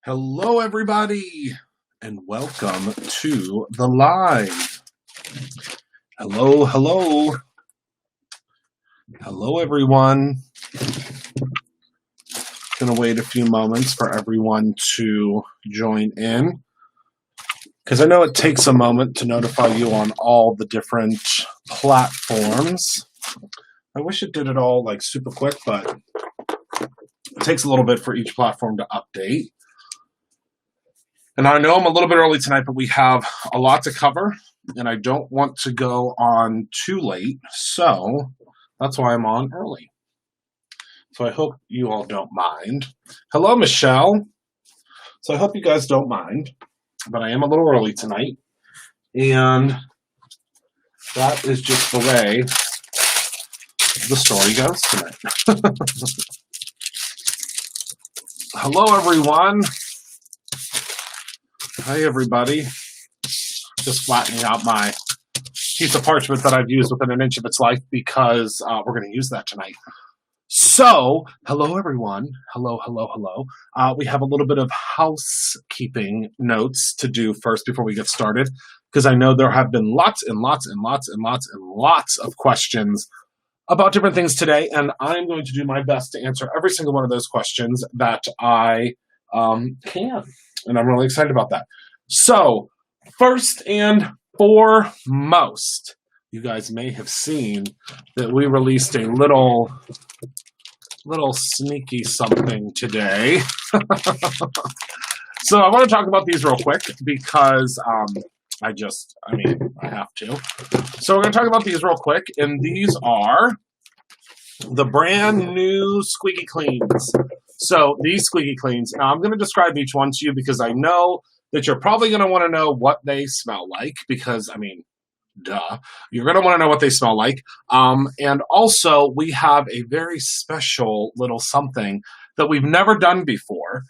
Hello, everybody, and welcome to the live. Hello, hello. Hello, everyone. Gonna wait a few moments for everyone to join in, because I know it takes a moment to notify you on all the different platforms. I wish it did it all like super quick, but it takes a little bit for each platform to update. And I know I'm a little bit early tonight, but we have a lot to cover, and I don't want to go on too late, so that's why I'm on early. So I hope you all don't mind. Hello, Michelle. So I hope you guys don't mind, but I am a little early tonight, and that is just the way the story goes tonight. Hello, everyone. Hi, everybody. Just flattening out my piece of parchment that I've used within an inch of its life because we're going to use that tonight. So, hello, everyone. Hello, hello, hello. We have a little bit of housekeeping notes to do first before we get started, because I know there have been lots and lots and lots and lots and lots of questions about different things today, and I'm going to do my best to answer every single one of those questions that I can. And I'm really excited about that. So, first and foremost, you guys may have seen that we released a little sneaky something today. So I want to talk about these real quick because I have to. So we're going to talk about these real quick, and these are the brand new squeaky cleans. So these squeaky cleans, now I'm going to describe each one to you because I know that you're probably going to want to know what they smell like because, duh. You're going to want to know what they smell like. And also, we have a very special little something that we've never done before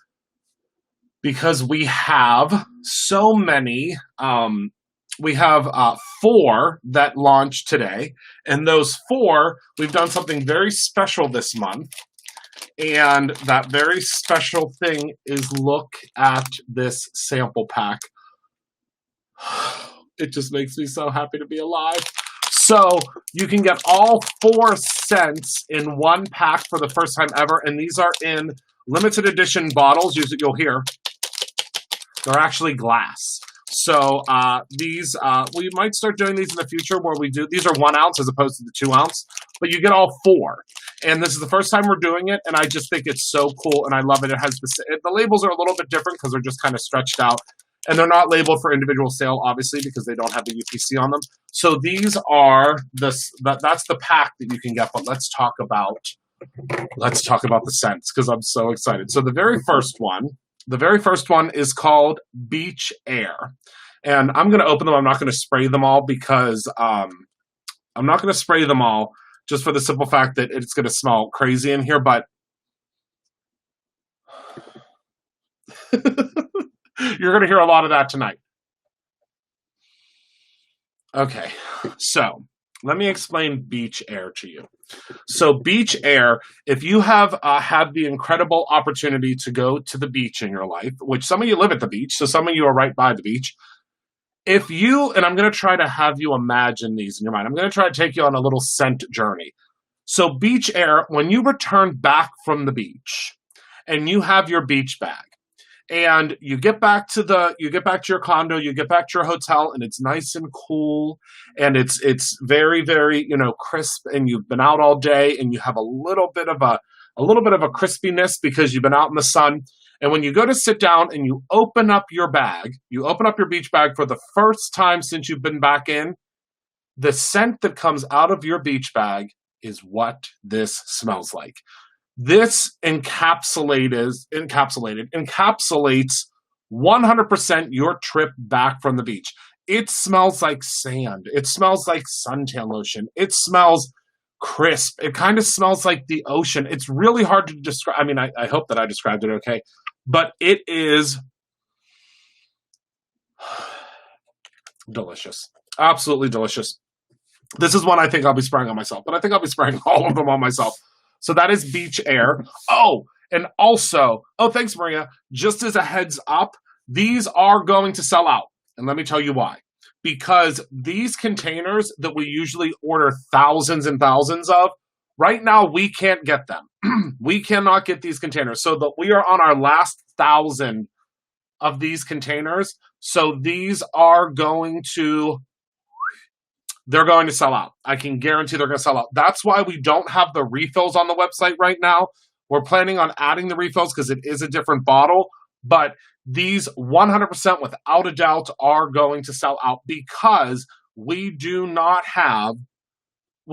because we have so many. We have 4 that launched today. And those 4, we've done something very special this month. And that very special thing is look at this sample pack. It just makes me so happy to be alive. So you can get all 4 scents in one pack for the first time ever. And these are in limited edition bottles. You'll hear. They're actually glass. So these, we might start doing these in the future where we do, these are 1 ounce as opposed to the 2 ounce, but you get all 4. And this is the first time we're doing it, and I just think it's so cool, and I love it. It has the labels are a little bit different because they're just kind of stretched out, and they're not labeled for individual sale, obviously, because they don't have the UPC on them. So these are that's the pack that you can get. But let's talk about the scents because I'm so excited. So the very first one is called Beach Air, and I'm going to open them. I'm not going to spray them all because I'm not going to spray them all. Just for the simple fact that it's going to smell crazy in here, but you're going to hear a lot of that tonight. Okay, so let me explain Beach Air to you. So Beach Air, if you have had the incredible opportunity to go to the beach in your life, which some of you live at the beach, so some of you are right by the beach, and I'm going to try to have you imagine these in your mind. I'm going to try to take you on a little scent journey. So Beach Air, when you return back from the beach and you have your beach bag and you get back to your condo, you get back to your hotel, and it's nice and cool and it's very, very, crisp, and you've been out all day and you have a little bit of a crispiness because you've been out in the sun. And when you go to sit down and you open up your beach bag for the first time since you've been back in, the scent that comes out of your beach bag is what this smells like. This encapsulates 100% your trip back from the beach. It smells like sand. It smells like suntan lotion. It smells crisp. It kind of smells like the ocean. It's really hard to describe. I hope that I described it okay. But it is delicious. Absolutely delicious. This is one I think I'll be spraying on myself, but I think I'll be spraying all of them on myself. So that is Beach Air. Oh, And also, oh, thanks, Maria. Just as a heads up, these are going to sell out. And let me tell you why. Because these containers that we usually order thousands and thousands of, right now we can't get them. We cannot get these containers. So that we are on our last 1,000 of these containers. So these are going to sell out. I can guarantee they're going to sell out. That's why we don't have the refills on the website right now. We're planning on adding the refills because it is a different bottle, but these 100% without a doubt are going to sell out because we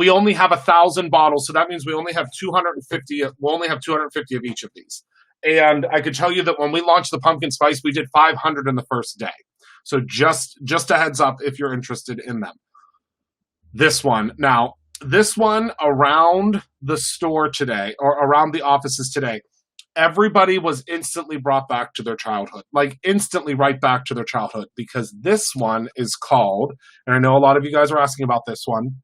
only have 1,000 bottles. So that means we only have 250. We'll only have 250 of each of these. And I could tell you that when we launched the pumpkin spice, we did 500 in the first day. So just a heads up if you're interested in them. This one around the store today, or around the offices today, everybody was instantly brought back to their childhood, like instantly right back to their childhood, because this one is called, and I know a lot of you guys are asking about this one.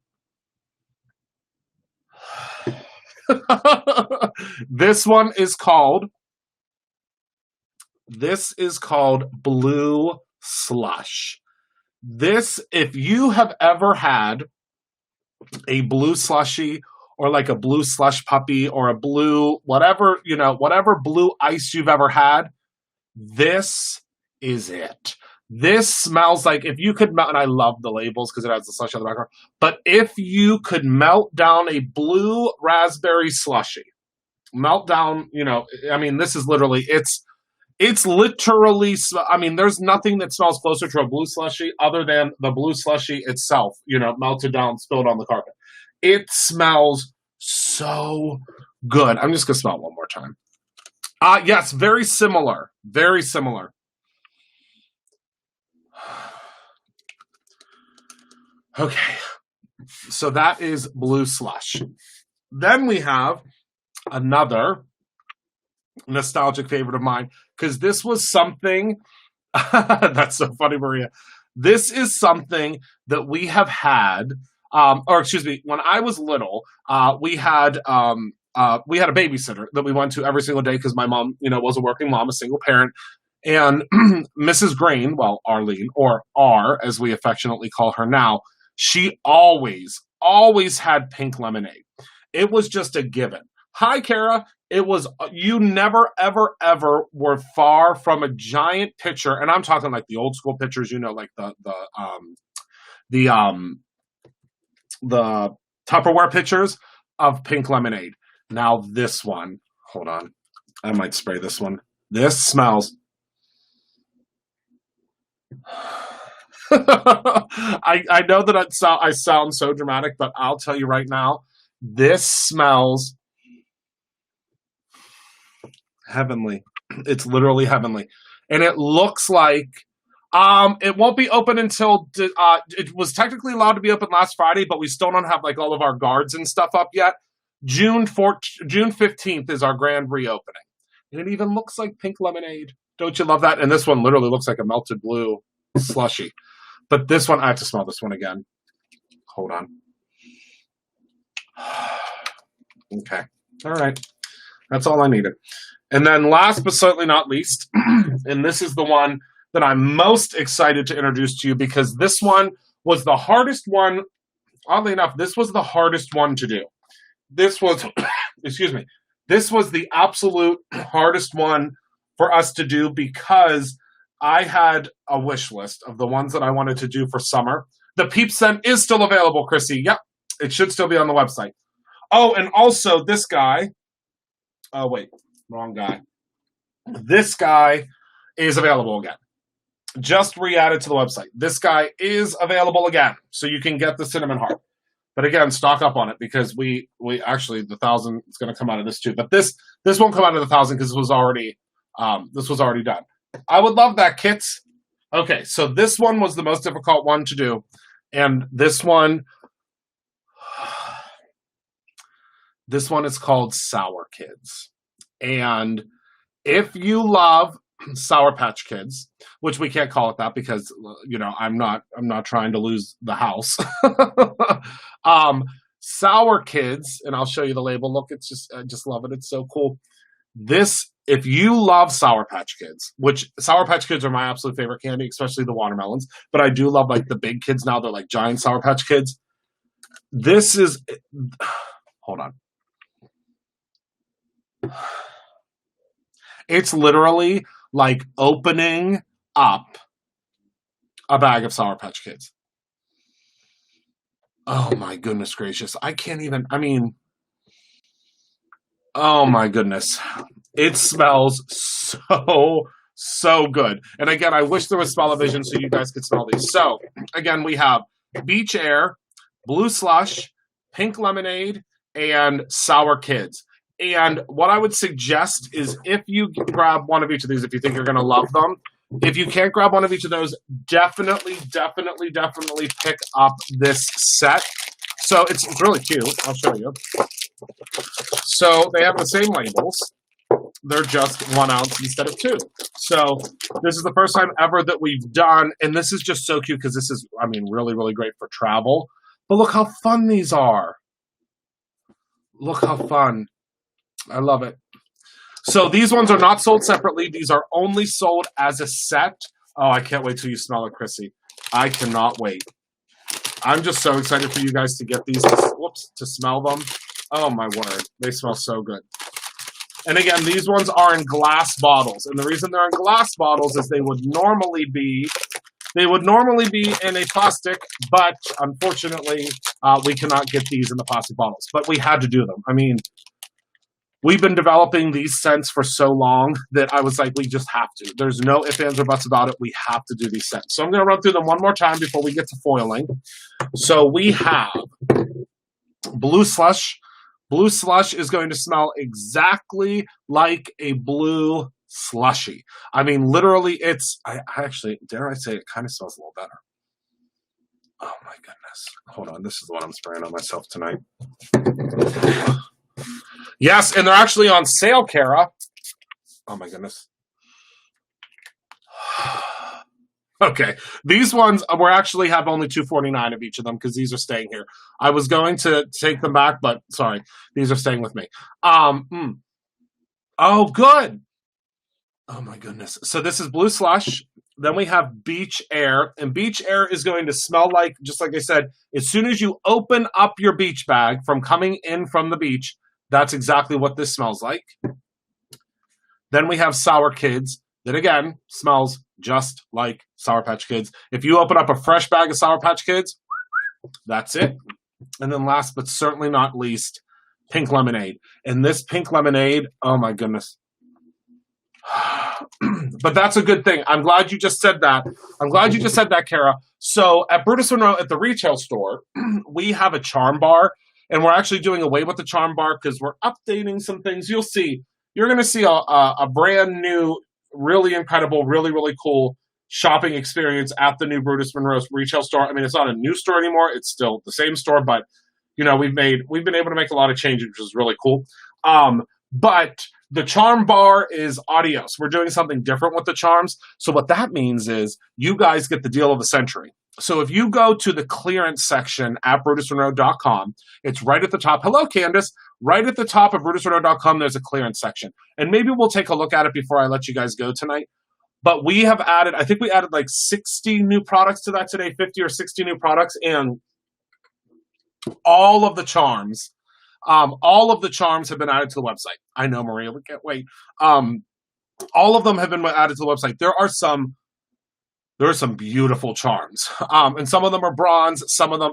This is called Blue Slush. This, if you have ever had a blue slushie or like a blue slush puppy or a blue, whatever blue ice you've ever had, this is it. This smells like, if you could melt, and I love the labels because it has the slush on the background, but if you could melt down a blue raspberry slushie, melt down, this is literally, it's literally, there's nothing that smells closer to a blue slushie other than the blue slushie itself, melted down, spilled on the carpet. It smells so good. I'm just going to smell it one more time. Yes, very similar. Very similar. Okay. So that is Blue Slush. Then we have another nostalgic favorite of mine, because this was something that's so funny, Maria. This is something that we have had, when I was little, we had a babysitter that we went to every single day because my mom, was a working mom, a single parent. And Mrs. Grain, well, Arlene, or R, as we affectionately call her now, she always had pink lemonade. It was just a given. Hi, Kara. It was, you never, ever, ever were far from a giant pitcher, and I'm talking like the old school pitchers, like the Tupperware pitchers of pink lemonade. Now this one, hold on, I might spray this one. This smells. I know that I sound so dramatic, but I'll tell you right now, this smells heavenly. It's literally heavenly. And it looks like it won't be open until it was technically allowed to be open last Friday, but we still don't have like all of our guards and stuff up yet. June 15th is our grand reopening. And it even looks like pink lemonade. Don't you love that? And this one literally looks like a melted blue slushy. But this one, I have to smell this one again. Hold on. Okay. All right. That's all I needed. And then last but certainly not least, and this is the one that I'm most excited to introduce to you, because this one was the hardest one. Oddly enough, this was the hardest one to do. This was, this was the absolute hardest one for us to do, because I had a wish list of the ones that I wanted to do for summer. The Peep Scent is still available, Chrissy. Yep, it should still be on the website. Oh, and also this guy. Oh, wait, wrong guy. This guy is available again. Just re-added to the website. This guy is available again, so you can get the cinnamon heart. But again, stock up on it, because we actually, the 1,000 is going to come out of this too. But this won't come out of the 1,000 because this was already done. I would love that, kits. Okay, so this one was the most difficult one to do, and this one is called Sour Kids. And if you love Sour Patch Kids, which we can't call it that because I'm not trying to lose the house. Sour Kids, and I'll show you the label. Look, I just love it. It's so cool. This, if you love Sour Patch Kids, which Sour Patch Kids are my absolute favorite candy, especially the watermelons, but I do love like the big kids now. They're like giant Sour Patch Kids. This is, hold on. It's literally like opening up a bag of Sour Patch Kids. Oh my goodness gracious. I can't even, I mean, oh my goodness. It smells so good. And again, I wish there was smell-o-vision so you guys could smell these. So again, we have Beach Air, Blue Slush, Pink Lemonade, and Sour Kids. And what I would suggest is if you grab one of each of these, if you think you're going to love them, if you can't grab one of each of those, definitely pick up this set. So it's really cute. I'll show you. So they have the same labels. They're just 1 ounce instead of 2. So this is the first time ever that we've done, and this is just so cute because this is, I mean, really great for travel. But look how fun these are. Look how fun. I love it. So these ones are not sold separately. These are only sold as a set. Oh, I can't wait till you smell it, Chrissy. I cannot wait. I'm just so excited for you guys to get these, to smell them. Oh, my word. They smell so good. And again, these ones are in glass bottles. And the reason they're in glass bottles is they would normally be in a plastic, but unfortunately, we cannot get these in the plastic bottles. But we had to do them. I mean, we've been developing these scents for so long that I was like, we just have to. There's no ifs, ands, or buts about it. We have to do these scents. So I'm going to run through them one more time before we get to foiling. So we have Blue Slush. Blue Slush is going to smell exactly like a blue slushy. I mean, literally, it's, I actually, dare I say, it kind of smells a little better. Oh, my goodness. Hold on. This is what I'm spraying on myself tonight. Yes, and they're actually on sale, Kara. Oh, my goodness. Okay, these ones we actually have only $2.49 of each of them because these are staying here. I was going to take them back, but sorry, these are staying with me. Oh, good. Oh my goodness. So this is Blue Slush. Then we have Beach Air, and Beach Air is going to smell like, just like I said, as soon as you open up your beach bag from coming in from the beach, that's exactly what this smells like. Then we have Sour Kids. That, again, smells just like Sour Patch Kids. If you open up a fresh bag of Sour Patch Kids, that's it. And then last but certainly not least, Pink Lemonade. And this Pink Lemonade, oh my goodness. But that's a good thing. I'm glad you just said that. I'm glad you just said that, Kara. So at Brutus Monroe, at the retail store, we have a charm bar. And we're actually doing away with the charm bar because we're updating some things. You'll see. You're going to see a brand new, really incredible, really cool shopping experience at the new Brutus Monroe retail store. I mean, it's not a new store anymore. It's still the same store, but you know, we've been able to make a lot of changes, which is really cool. But the charm bar is adios. We're doing something different with the charms. So what that means is you guys get the deal of the century. So if you go to the clearance section at BrutusMonroe.com, it's right at the top. Hello, Candace. Right at the top of BrutusMonroe.com, there's a clearance section. And maybe we'll take a look at it before I let you guys go tonight. But we have added, I think we added like 60 new products to that today, 50 or 60 new products. And all of the charms have been added to the website. I know, Maria, we can't wait. All of them have been added to the website. There are some beautiful charms. And some of them are bronze.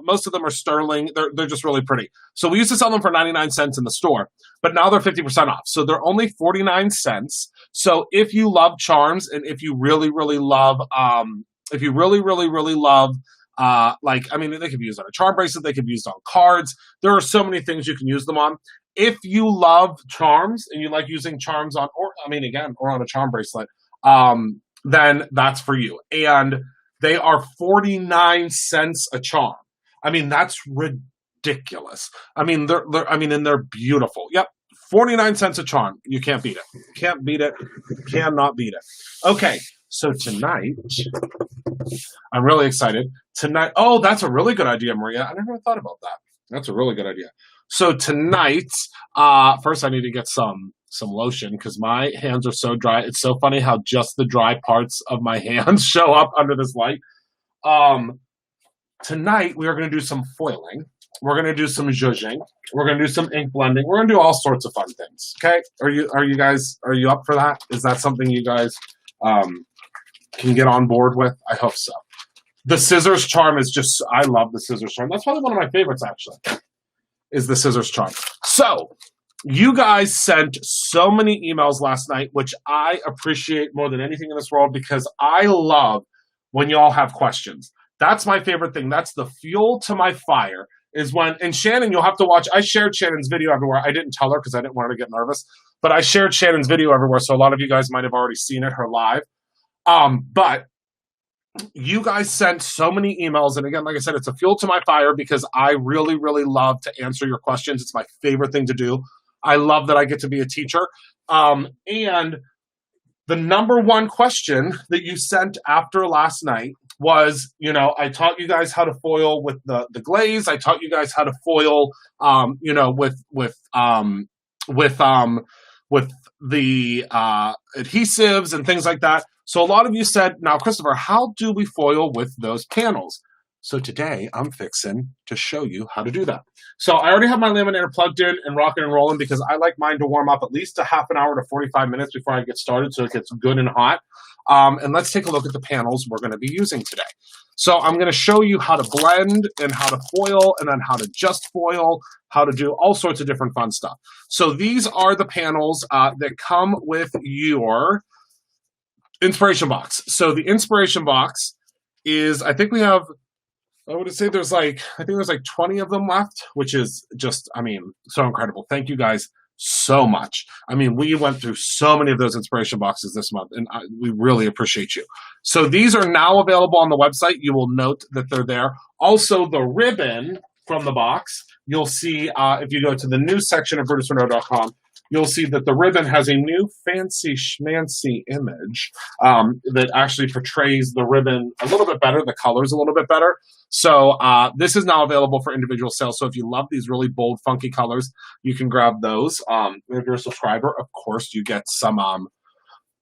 Most of them are sterling. They're just really pretty. So we used to sell them for 99 cents in the store, but now they're 50% off. So they're only 49 cents. So if you love charms and if you really love, like, I mean, they could be used on a charm bracelet. They could be used on cards. There are so many things you can use them on. If you love charms and you like using charms on, or on a charm bracelet, then that's for you. And they are 49 cents a charm. I mean, that's ridiculous. I mean, they're beautiful. Yep. 49 cents a charm. You can't beat it. Can't beat it. Cannot beat it. Okay. So tonight, I'm really excited. Tonight, oh, that's a really good idea, Maria. I never thought about that. That's a really good idea. So tonight, first I need to get some lotion because my hands are so dry. It's so funny how just the dry parts of my hands show up under this light. Tonight we are going to do some foiling. We're going to do some zhuzhing. We're going to do some ink blending. We're going to do all sorts of fun things. Okay? Are you up for that? Is that something you guys can get on board with? I hope so. The scissors charm is just, I love the scissors charm. That's probably one of my favorites, actually, is the scissors charm. So, you guys sent so many emails last night, which I appreciate more than anything in this world because I love when y'all have questions. That's my favorite thing. That's the fuel to my fire is when, and Shannon, you'll have to watch, I shared Shannon's video everywhere. I didn't tell her because I didn't want her to get nervous, but I shared Shannon's video everywhere, so a lot of you guys might have already seen it, her live. But you guys sent so many emails, and again, like I said, it's a fuel to my fire because I really, really love to answer your questions. It's my favorite thing to do. I love that I get to be a teacher. And the number one question that you sent after last night was, you know, I taught you guys how to foil with the glaze. I taught you guys how to foil, you know, with the adhesives and things like that. So a lot of you said, now, Christopher, how do we foil with those panels? So today I'm fixing to show you how to do that. So I already have my laminator plugged in and rocking and rolling because I like mine to warm up at least a half an hour to 45 minutes before I get started so it gets good and hot. And let's take a look at the panels we're going to be using today. So I'm going to show you how to blend and how to foil and then how to just foil, how to do all sorts of different fun stuff. So these are the panels that come with your inspiration box. So the inspiration box is, I think we have, I would say there's like, I think there's like 20 of them left, which is just, I mean, so incredible. Thank you guys so much. I mean, we went through so many of those inspiration boxes this month, and we really appreciate you. So these are now available on the website. You will note that they're there. Also, the ribbon from the box, you'll see if you go to the news section of BrutusMonroe.com, you'll see that the ribbon has a new fancy schmancy image that actually portrays the ribbon a little bit better, the colors a little bit better. So this is now available for individual sales. So if you love these really bold, funky colors, you can grab those. If you're a subscriber, of course, you get some.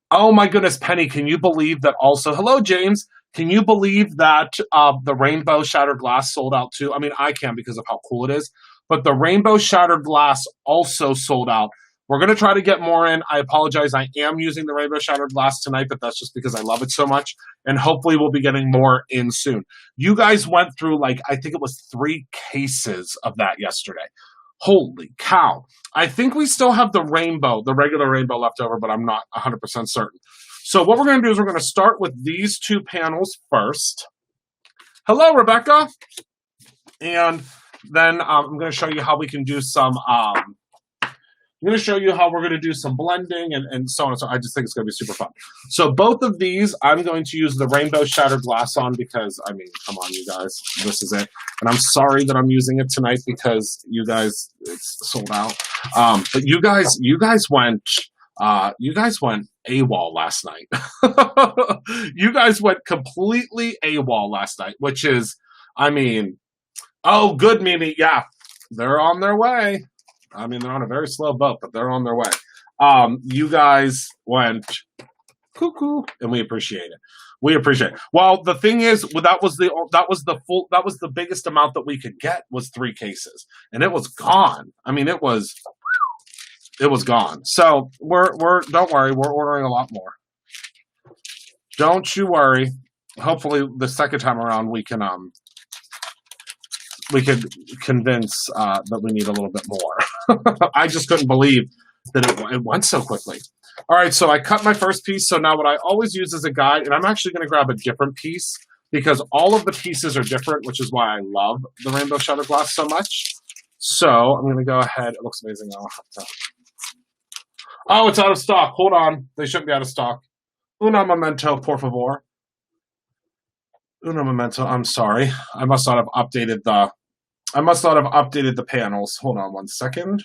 Oh my goodness, Penny, can you believe that also? Hello, James. Can you believe that the rainbow shattered glass sold out too? I mean, I can because of how cool it is. But the rainbow shattered glass also sold out. We're going to try to get more in. I apologize. I am using the rainbow shattered glass tonight, but that's just because I love it so much. And hopefully we'll be getting more in soon. You guys went through, like, I think it was 3 cases of that yesterday. Holy cow. I think we still have the rainbow, the regular rainbow left over, but I'm not 100% certain. So what we're going to do is we're going to start with these 2 panels first. Hello, Rebecca. And then I'm going to show you how we can do some... I'm going to show you how we're going to do some blending and so on and so on. I just think it's going to be super fun. So both of these, I'm going to use the rainbow shattered glass on because, I mean, come on, you guys. This is it. And I'm sorry that I'm using it tonight because you guys, it's sold out. But you guys went AWOL last night. You guys went completely AWOL last night, which is, I mean, oh, good, Mimi. Yeah, they're on their way. I mean, they're on a very slow boat, but they're on their way. You guys went cuckoo, and we appreciate it. We appreciate it. Well, the thing is, that was the biggest amount that we could get was 3 cases, and it was gone. I mean, it was gone. So don't worry, we're ordering a lot more. Don't you worry. Hopefully, the second time around we can convince that we need a little bit more. I just couldn't believe that it went so quickly. All right, so I cut my first piece. So now what I always use as a guide, and I'm actually going to grab a different piece because all of the pieces are different, which is why I love the rainbow shutter glass so much. So I'm going to go ahead. It looks amazing. Oh, it's out of stock. Hold on. They shouldn't be out of stock. Una momento, por favor. Una momento. I'm sorry. I must not have updated the panels. Hold on one second.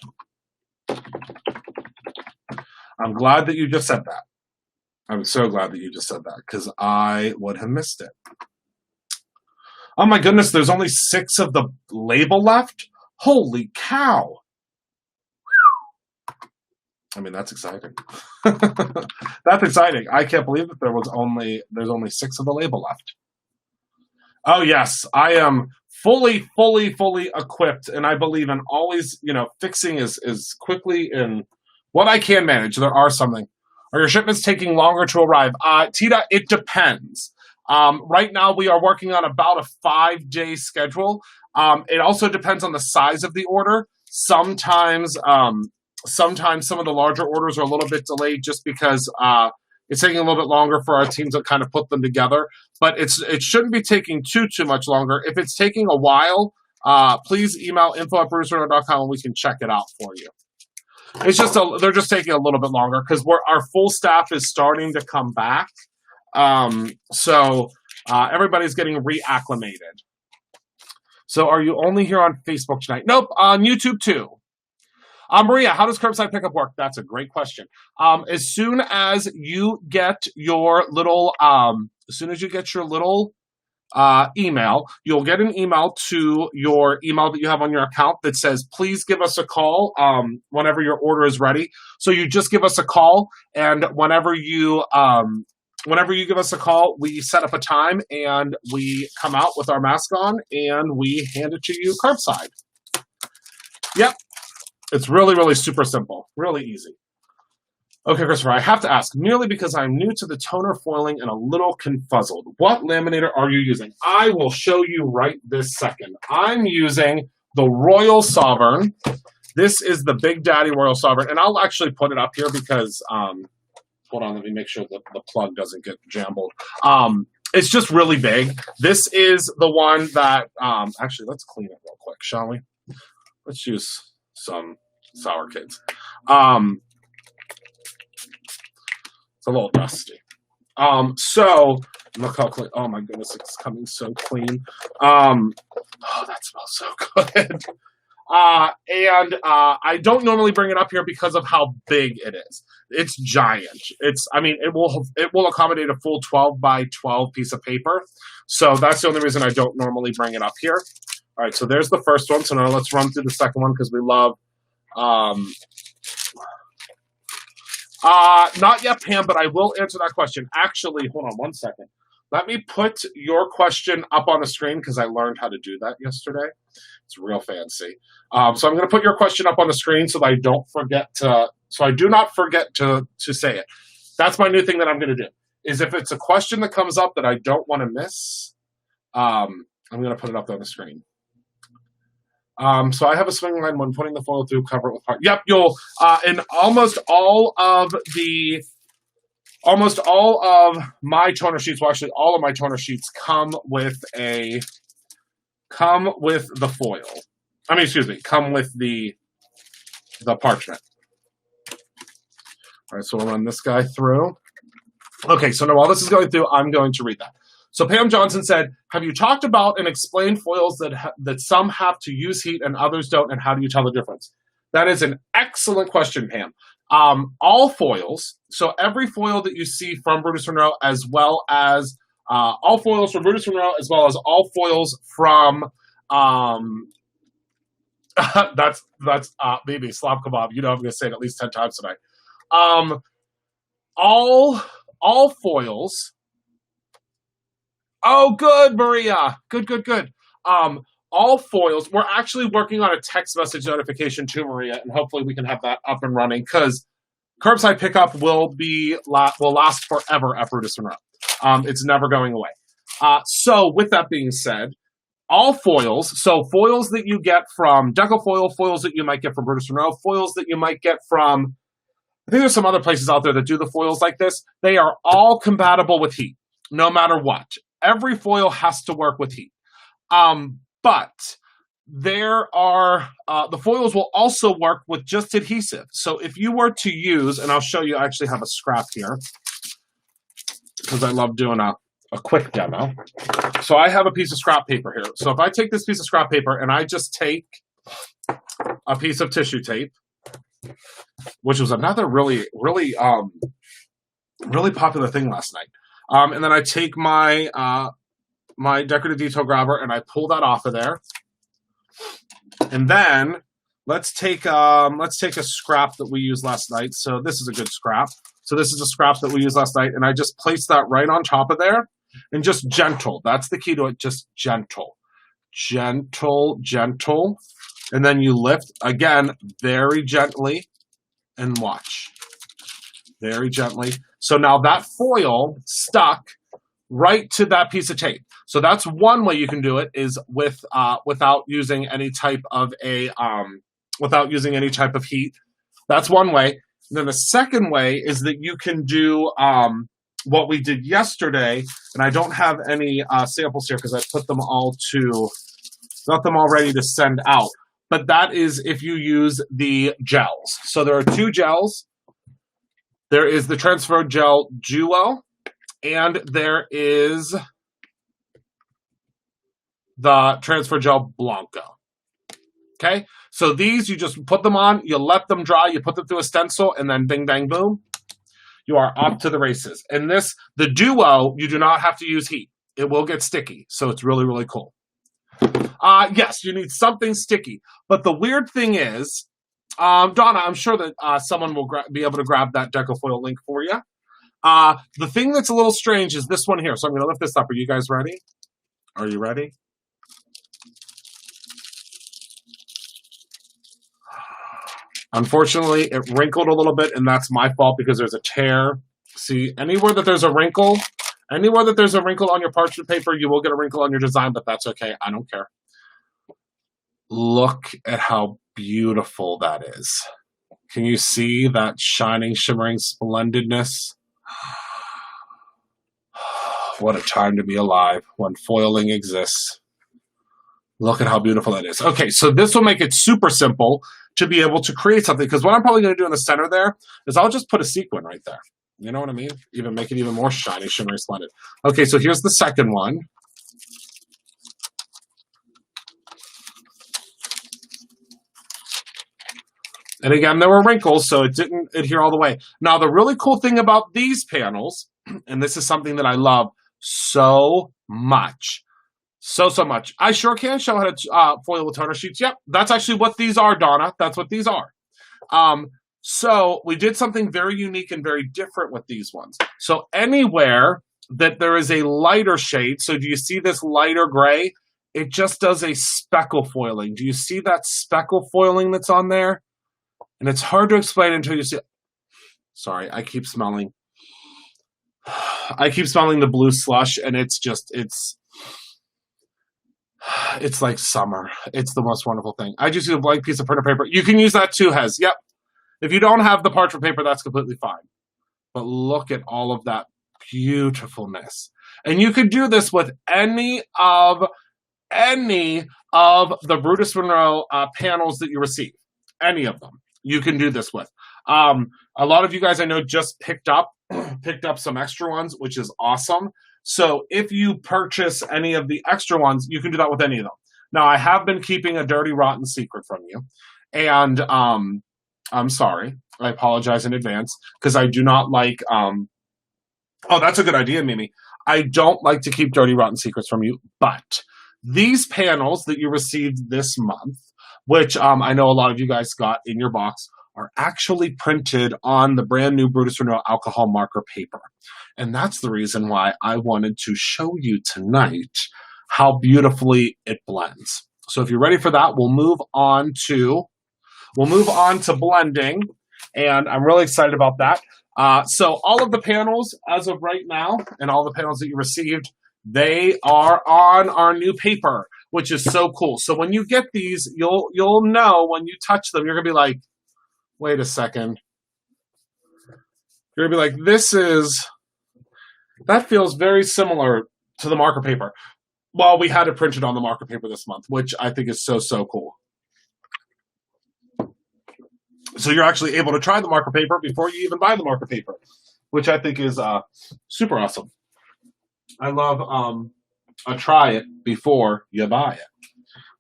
I'm glad that you just said that. I'm so glad that you just said that because I would have missed it. Oh my goodness, there's only 6 of the label left. Holy cow. I mean, that's exciting. That's exciting. I can't believe that there's only 6 of the label left. Oh yes, I am fully equipped, and I believe in always, fixing as quickly in what I can manage. There are something. Are your shipments taking longer to arrive? Tita, it depends. Right now, we are working on about a 5-day schedule. It also depends on the size of the order. Sometimes some of the larger orders are a little bit delayed just because it's taking a little bit longer for our teams to kind of put them together. But it shouldn't be taking too much longer. If it's taking a while, please email info@brucerenner.com and we can check it out for you. It's just they're just taking a little bit longer because our full staff is starting to come back. So everybody's getting reacclimated. So are you only here on Facebook tonight? Nope, on YouTube too. Maria, how does curbside pickup work? That's a great question. As soon as you get your little, email, you'll get an email to your email that you have on your account that says, please give us a call whenever your order is ready. So you just give us a call, and whenever you give us a call, we set up a time and we come out with our mask on and we hand it to you curbside. Yep. It's really super simple. Really easy. Okay, Christopher, I have to ask, merely because I'm new to the toner foiling and a little confuzzled, what laminator are you using? I will show you right this second. I'm using the Royal Sovereign. This is the Big Daddy Royal Sovereign, and I'll actually put it up here because, hold on, let me make sure that the plug doesn't get jambled. It's just really big. This is the one that, actually, let's clean it real quick, shall we? Let's use some Sour Kids. It's a little dusty. So look how clean. Oh my goodness, it's coming so clean. Oh, that smells so good. And I don't normally bring it up here because of how big it is. It's giant. It will accommodate a full 12 by 12 piece of paper. So that's the only reason I don't normally bring it up here. All right, so there's the first one. So now let's run through the second one because we love. Not yet, Pam, but I will answer that question. Actually, hold on one second. Let me put your question up on the screen because I learned how to do that yesterday. It's real fancy. So I'm going to put your question up on the screen so that I don't forget to. So I do not forget to say it. That's my new thing that I'm going to do. Is if it's a question that comes up that I don't want to miss, I'm going to put it up on the screen. So I have a swing line when putting the foil through, cover it with heart. Yep, you'll in almost all of my toner sheets, well actually all of my toner sheets come with the foil. Come with the parchment. All right, so we'll run this guy through. Okay, so now while this is going through, I'm going to read that. So Pam Johnson said, have you talked about and explained foils that some have to use heat and others don't, and how do you tell the difference? That is an excellent question, Pam. All foils, so every foil that you see from Brutus Monroe, as well as all foils from Brutus Monroe, as well as all foils from that's maybe Slav Kebab. You know I'm going to say it at least 10 times tonight. All foils. Oh, good, Maria. Good. All foils. We're actually working on a text message notification too, Maria, and hopefully we can have that up and running because curbside pickup will last forever at Brutus Monroe. It's never going away. So with that being said, all foils, so foils that you get from Decofoil, foils that you might get from Brutus Monroe, foils that you might get from, I think there's some other places out there that do the foils like this, they are all compatible with heat, no matter what. Every foil has to work with heat. But there are, the foils will also work with just adhesive. So if you were to use, and I'll show you, I actually have a scrap here, because I love doing a quick demo. So I have a piece of scrap paper here. So if I take this piece of scrap paper and I just take a piece of tissue tape, which was another really popular thing last night. And then I take my my decorative detail grabber and I pull that off of there. And then let's take a scrap that we used last night. So this is a good scrap. So this is a scrap that we used last night, and I just placed that right on top of there, and just gentle. That's the key to it. Just gentle, gentle, gentle, and then you lift again very gently, and watch very gently. So now that foil stuck right to that piece of tape. So that's one way you can do it, is without using any type of heat. That's one way. And then the second way is that you can do what we did yesterday, and I don't have any samples here because I put them all ready to send out. But that is if you use the gels. So there are two gels. There is the Transfer Gel Duo, and there is the Transfer Gel Blanco. Okay, so these, you just put them on, you let them dry, you put them through a stencil, and then bing, bang, boom, you are off to the races. And the Duo, you do not have to use heat. It will get sticky, so it's really, really cool. Yes, you need something sticky. But the weird thing is, Donna, I'm sure that someone will be able to grab that Decofoil link for you. The thing that's a little strange is this one here. So I'm going to lift this up. Are you guys ready? Are you ready? Unfortunately, it wrinkled a little bit, and that's my fault because there's a tear. See, anywhere that there's a wrinkle on your parchment paper, you will get a wrinkle on your design, but that's okay. I don't care. Look at how beautiful that is. Can you see that shining, shimmering splendidness? What a time to be alive when foiling exists. Look at how beautiful that is. Okay, so this will make it super simple to be able to create something, because what I'm probably going to do in the center there is I'll just put a sequin right there. You know what I mean? Even make it even more shiny, shimmering, splendid. Okay, so here's the second one. And again, there were wrinkles, so it didn't adhere all the way. Now, the really cool thing about these panels, and this is something that I love so much, so much. I sure can show how to foil with toner sheets. Yep, that's actually what these are, Donna. That's what these are. So we did something very unique and very different with these ones. So anywhere that there is a lighter shade, so do you see this lighter gray? It just does a speckle foiling. Do you see that speckle foiling that's on there? And it's hard to explain until you see it. Sorry, I keep smelling the blue slush, and it's like summer. It's the most wonderful thing. I just use a blank piece of printer paper. You can use that too, Hez. Yep. If you don't have the parchment paper, that's completely fine. But look at all of that beautifulness. And you could do this with any of the Brutus Monroe panels that you receive. Any of them you can do this with. A lot of you guys I know just picked up some extra ones, which is awesome. So if you purchase any of the extra ones, you can do that with any of them. Now, I have been keeping a dirty, rotten secret from you. And I'm sorry. I apologize in advance because I do not like... oh, that's a good idea, Mimi. I don't like to keep dirty, rotten secrets from you. But these panels that you received this month, which I know a lot of you guys got in your box, are actually printed on the brand new Brutus Monroe alcohol marker paper. And that's the reason why I wanted to show you tonight how beautifully it blends. So if you're ready for that, we'll move on to blending, and I'm really excited about that. So all of the panels as of right now, and all the panels that you received, they are on our new paper, which is so cool. So when you get these, you'll know when you touch them, you're gonna be like, wait a second. You're gonna be like, that feels very similar to the marker paper. Well, we had it printed on the marker paper this month, which I think is so cool. So you're actually able to try the marker paper before you even buy the marker paper, which I think is super awesome. I love a try it before you buy it.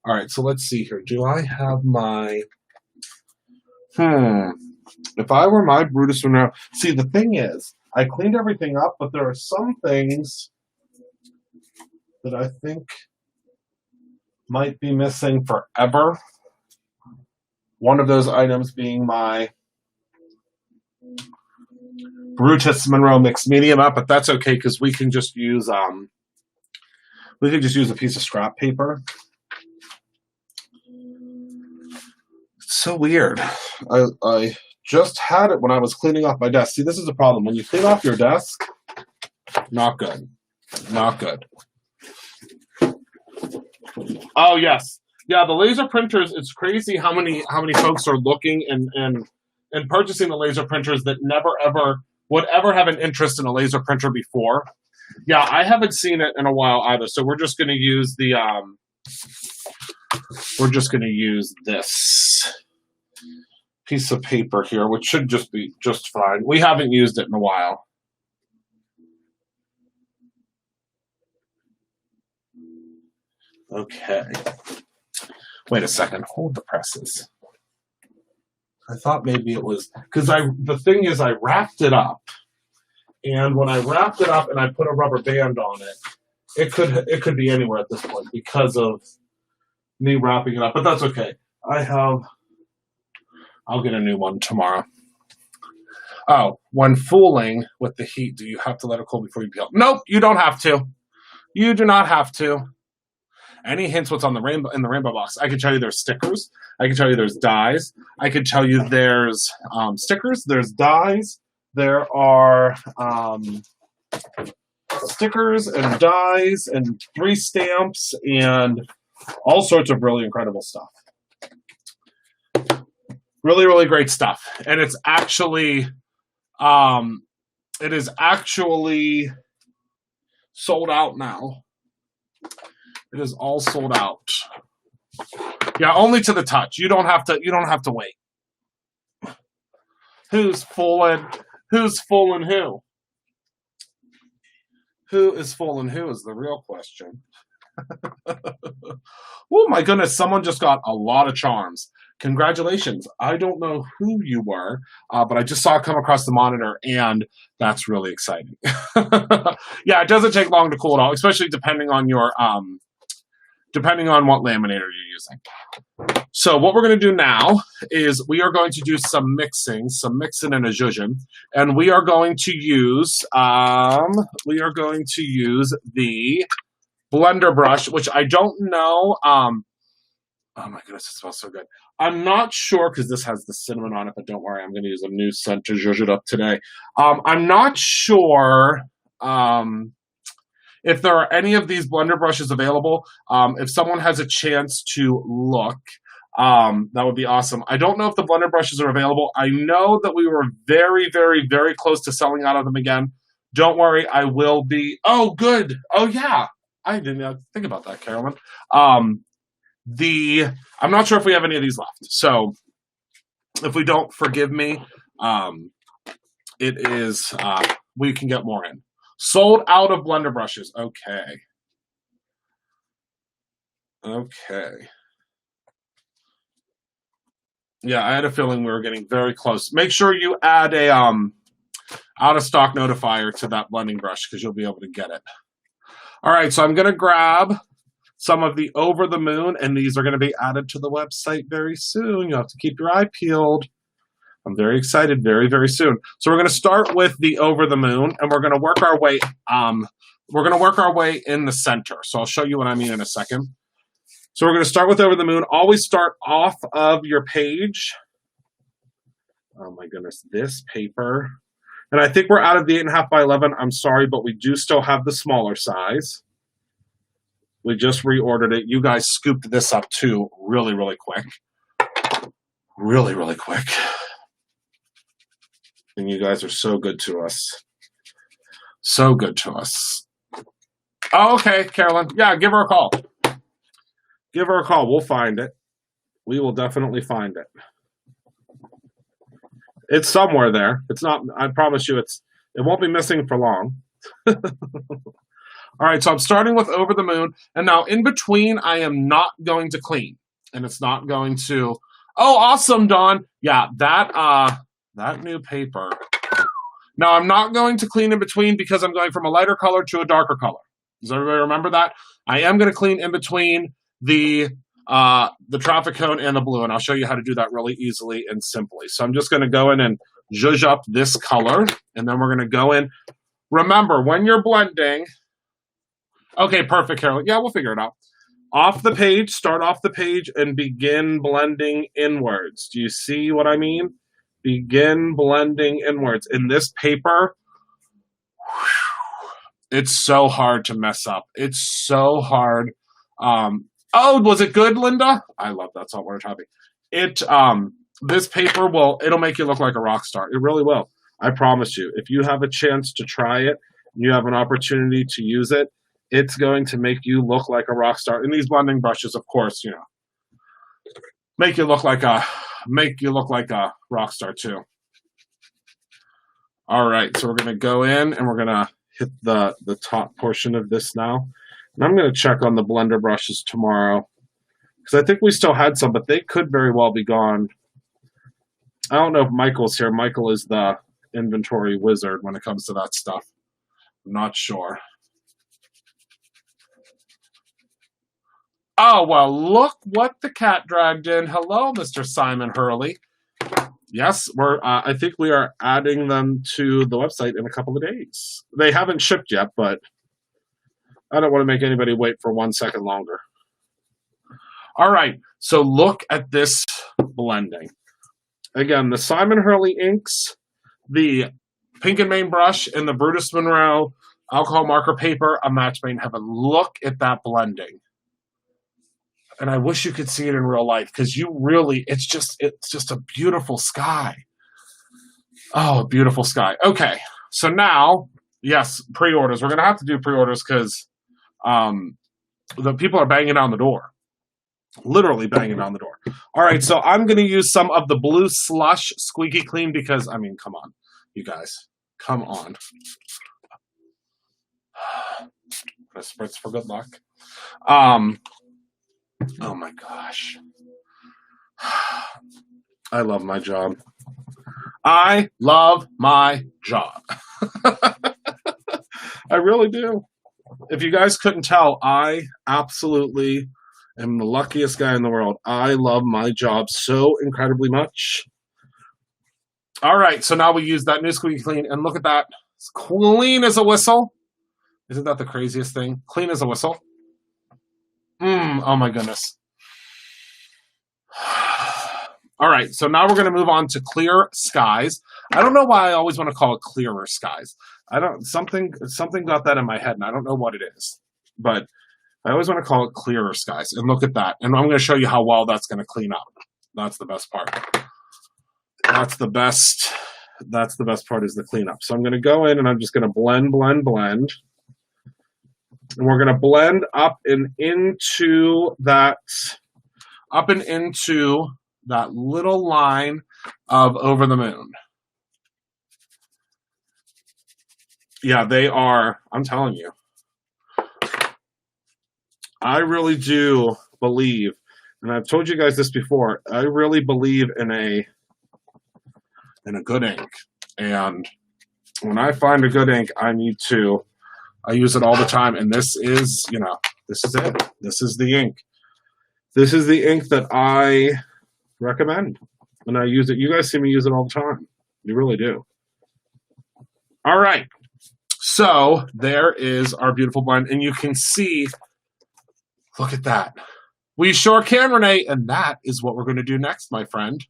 All right, so let's see here. Do I have my... If I were my Brutus Monroe... See, the thing is, I cleaned everything up, but there are some things that I think might be missing forever. One of those items being my Brutus Monroe mixed medium up, but that's okay because we can just use a piece of scrap paper. It's so weird. I just had it when I was cleaning off my desk. See, this is the problem. When you clean off your desk, not good. Not good. Oh, yes. Yeah, the laser printers, it's crazy how many folks are looking and purchasing the laser printers that never ever would ever have an interest in a laser printer before. Yeah, I haven't seen it in a while either. So we're just going to use this piece of paper here, which should just be just fine. We haven't used it in a while. Okay. Wait a second. Hold the presses. I thought maybe it was because the thing is I wrapped it up, and when I wrapped it up and I put a rubber band on it, it could be anywhere at this point because of me wrapping it up. But that's okay. I'll get a new one tomorrow. Oh, when fooling with the heat, do you have to let it cool before you peel? Nope, you don't have to. You do not have to. Any hints what's on the rainbow box? I can tell you there's stickers. I can tell you there's dies. I can tell you there's stickers. There's dies. There are stickers and dies and 3 stamps and all sorts of really incredible stuff. Really, really great stuff. And it's actually sold out now. It is all sold out. Yeah, only to the touch. You don't have to wait. Who's fooling? Who's fooling who? Who is fooling who is the real question. Oh my goodness, someone just got a lot of charms. Congratulations. I don't know who you were, but I just saw it come across the monitor, and that's really exciting. Yeah, it doesn't take long to cool it all, especially depending on your depending on what laminator you're using. So what we're going to do now is we are going to do some mixing and a zhuzhin, and we are going to use the blender brush, which I don't know. Oh my goodness, it smells so good. I'm not sure because this has the cinnamon on it, but don't worry, I'm going to use a new scent to zhuzh it up today. I'm not sure if there are any of these blender brushes available. If someone has a chance to look, that would be awesome. I don't know if the blender brushes are available. I know that we were very, very, very close to selling out of them again. Don't worry, I will be. Oh, good. Oh, yeah. I didn't think about that, Carolyn. I'm not sure if we have any of these left. So if we don't, forgive me. It is, we can get more in. Sold out of blender brushes. Okay. Okay. Yeah, I had a feeling we were getting very close. Make sure you add a out of stock notifier to that blending brush because you'll be able to get it. All right, so I'm going to grab some of the Over the Moon, and these are going to be added to the website very soon. You'll have to keep your eye peeled. I'm very excited, very, very soon. So we're going to start with the Over the Moon, and we're going to work our way. In the center. So I'll show you what I mean in a second. So we're going to start with Over the Moon. Always start off of your page. Oh my goodness, this paper. And I think we're out of the 8.5 by 11. I'm sorry, but we do still have the smaller size. We just reordered it. You guys scooped this up too, really, really quick. Really, really quick. And you guys are so good to us. So good to us. Oh, okay, Carolyn. Yeah, give her a call. Give her a call. We'll find it. We will definitely find it. It's somewhere there. It's not, I promise you, it won't be missing for long. All right, so I'm starting with Over the Moon. And now in between, I am not going to clean. And it's not going to, oh, awesome, Dawn. Yeah, that new paper. Now, I'm not going to clean in between because I'm going from a lighter color to a darker color. Does everybody remember that? I am going to clean in between the the traffic cone and the blue, and I'll show you how to do that really easily and simply. So I'm just going to go in and zhuzh up this color, and then we're going to go in. Remember, when you're blending, okay, perfect, Carolyn. Yeah, we'll figure it out. Off the page, start off the page and begin blending inwards. Do you see what I mean? Begin blending inwards. In this paper, it's so hard to mess up. It's so hard. Oh, was it good, Linda? I love that saltwater topping. This paper it'll make you look like a rock star. It really will. I promise you. If you have a chance to try it, you have an opportunity to use it, it's going to make you look like a rock star. And these blending brushes, of course, make you look like a rock star too. All right, so we're going to go in and we're going to hit the top portion of this now. And I'm going to check on the blender brushes tomorrow because I think we still had some, but they could very well be gone. I don't know if Michael's here. Michael is the inventory wizard when it comes to that stuff. I'm not sure. Oh, well, look what the cat dragged in. Hello, Mr. Simon Hurley. Yes, I think we are adding them to the website in a couple of days. They haven't shipped yet, but I don't want to make anybody wait for 1 second longer. All right, so look at this blending. Again, the Simon Hurley inks, the Pink and Main brush, and the Brutus Monroe alcohol marker paper, a match made in heaven. Look at that blending. And I wish you could see it in real life because it's just a beautiful sky. Oh, a beautiful sky. Okay, so now, yes, pre-orders. We're going to have to do pre-orders because the people are banging on the door. Literally banging on the door. All right, so I'm going to use some of the blue slush squeaky clean because, I mean, come on, you guys. Come on. Spritz for good luck. Oh my gosh. I love my job. I love my job. I really do. If you guys couldn't tell, I absolutely am the luckiest guy in the world. I love my job so incredibly much. All right, so now we use that new squeaky clean, and look at that. It's clean as a whistle. Isn't that the craziest thing? Clean as a whistle. Oh my goodness. All right, so now we're going to move on to clear skies. I don't know why I always want to call it clearer skies. Something got that in my head, and I don't know what it is. But I always want to call it clearer skies. And look at that. And I'm going to show you how well that's going to clean up. That's the best part. That's the best part is the cleanup. So I'm going to go in and I'm just going to blend. And we're going to blend up and into that little line of over the moon. Yeah, they are. I'm telling you. I really do believe, and I've told you guys this before, I really believe in a good ink. And when I find a good ink, I use it all the time, and this is it. This is the ink. This is the ink that I recommend, and I use it. You guys see me use it all the time. You really do. All right. So there is our beautiful blend, and you can see, look at that. We sure can, Renee, and that is what we're going to do next, my friend.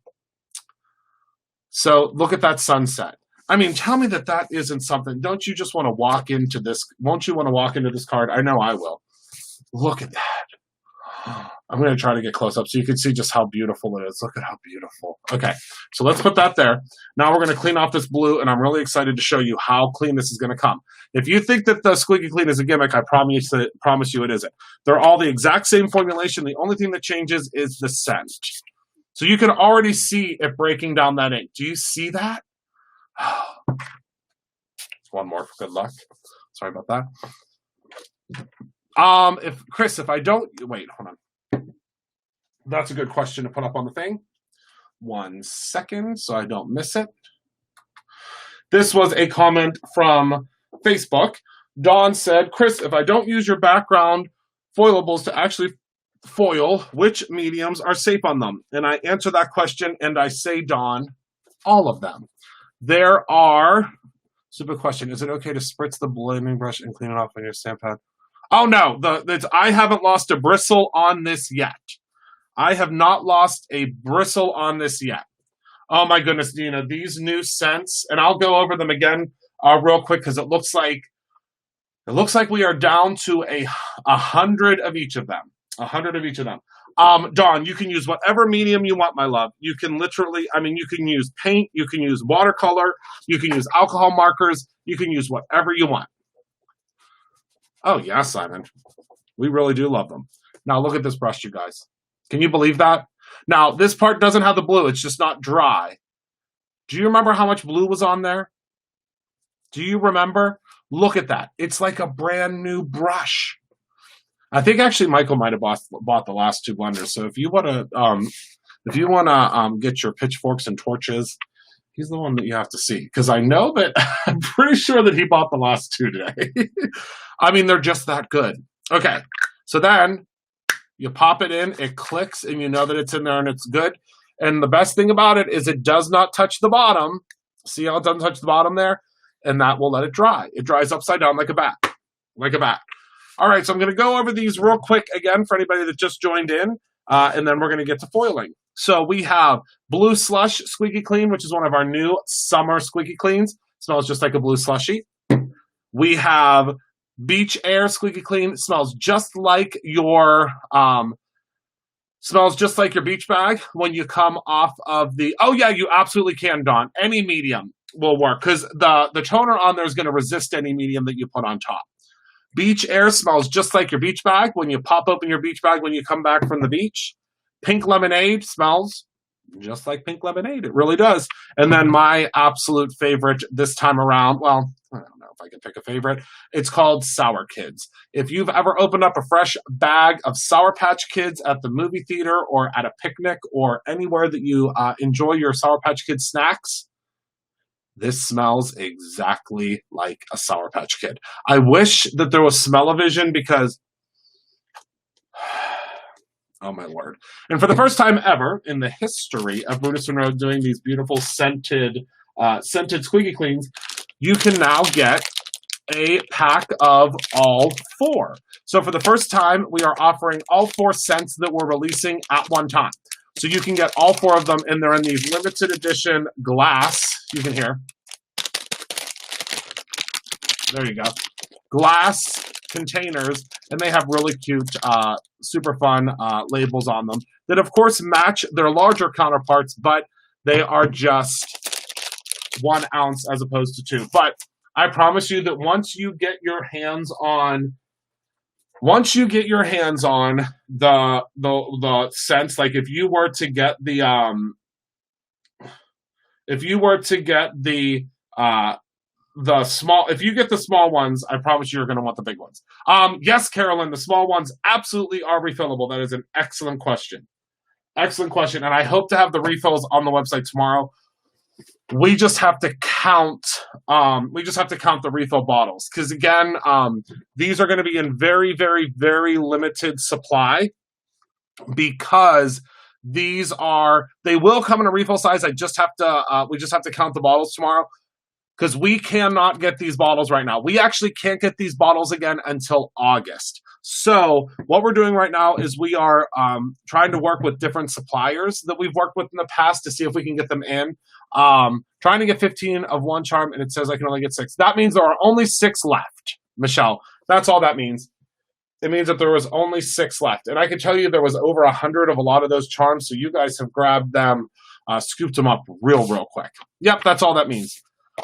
So look at that sunset. I mean, tell me that isn't something. Don't you just want to walk into this? Won't you want to walk into this card? I know I will. Look at that. I'm going to try to get close up so you can see just how beautiful it is. Look at how beautiful. Okay, so let's put that there. Now we're going to clean off this blue, and I'm really excited to show you how clean this is going to come. If you think that the squeaky clean is a gimmick, I promise you it isn't. They're all the exact same formulation. The only thing that changes is the scent. So you can already see it breaking down that ink. Do you see that? One more for good luck. Sorry about that. If I don't wait, hold on. That's a good question to put up on the thing. 1 second, so I don't miss it. This was a comment from Facebook. Dawn said, Chris, if I don't use your background foilables to actually foil, which mediums are safe on them? And I answer that question and I say, Dawn, all of them. There are, stupid question, is it okay to spritz the blending brush and clean it off on your stamp pad? Oh no, I haven't lost a bristle on this yet. I have not lost a bristle on this yet. Oh my goodness, Dina, these new scents, and I'll go over them again real quick because it looks like we are down to 100 of each of them. 100 of each of them. Dawn, you can use whatever medium you want, my love. You can literally, you can use paint, you can use watercolor, you can use alcohol markers, you can use whatever you want. Oh, yeah, Simon. We really do love them. Now, look at this brush, you guys. Can you believe that? Now, this part doesn't have the blue. It's just not dry. Do you remember how much blue was on there? Do you remember? Look at that. It's like a brand new brush. I think actually Michael might have bought the last two blenders. So if you want to get your pitchforks and torches, he's the one that you have to see, because I know that I'm pretty sure that he bought the last two today. They're just that good. Okay, so then you pop it in, it clicks, and you know that it's in there and it's good. And the best thing about it is it does not touch the bottom. See how it doesn't touch the bottom there? And that will let it dry. It dries upside down like a bat. Like a bat. All right, so I'm going to go over these real quick again for anybody that just joined in, and then we're going to get to foiling. So we have Blue Slush Squeaky Clean, which is one of our new summer squeaky cleans. Smells just like a blue slushie. We have Beach Air Squeaky Clean. Smells just like your beach bag when you come off of the. Oh yeah, you absolutely can, Dawn. Any medium will work because the toner on there is going to resist any medium that you put on top. Beach Air smells just like your beach bag when you pop open your beach bag when you come back from the beach. Pink Lemonade smells just like pink lemonade. It really does. And then my absolute favorite this time around, well, I don't know if I can pick a favorite. It's called Sour Kids. If you've ever opened up a fresh bag of Sour Patch Kids at the movie theater or at a picnic or anywhere that you enjoy your Sour Patch Kids snacks, this smells exactly like a Sour Patch Kid. I wish that there was smell-o-vision because, oh my Lord. And for the first time ever in the history of Brutus Monroe doing these beautiful scented squeaky cleans, you can now get a pack of all four. So for the first time, we are offering all four scents that we're releasing at one time. So you can get all four of them, and they're in these limited edition glass. You can hear. There you go. Glass containers, and they have really cute, super fun labels on them that, of course, match their larger counterparts, but they are just 1 ounce as opposed to 2. But I promise you that once you get your hands on the scents, like if you were to get if you get the small ones, I promise you're going to want the big ones. Yes, Carolyn, the small ones absolutely are refillable. That is an excellent question. Excellent question. And I hope to have the refills on the website tomorrow. We just have to count. The refill bottles because again, these are going to be in very, very, very limited supply because they will come in a refill size. We just have to count the bottles tomorrow because we cannot get these bottles right now. We actually can't get these bottles again until August. So what we're doing right now is we are trying to work with different suppliers that we've worked with in the past to see if we can get them in. Trying to get 15 of one charm, and it says I can only get 6. That means there are only 6 left, Michelle. That's all that means. It means that there was only 6 left. And I can tell you there was over 100 of a lot of those charms, so you guys have grabbed them, scooped them up real quick. Yep, that's all that means.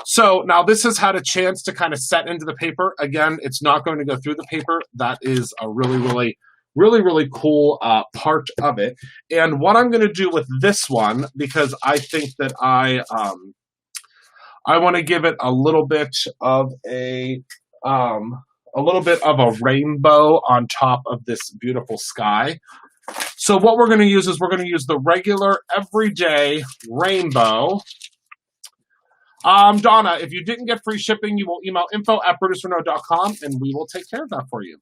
So now this has had a chance to kind of set into the paper. Again, it's not going to go through the paper. That is a really cool part of it. And what I'm going to do with this one, because I think that I want to give it a little bit of a rainbow on top of this beautiful sky. So what we're going to use is we're going to use the regular everyday rainbow. Donna, if you didn't get free shipping, you will email info@brutusmonroe.com and we will take care of that for you.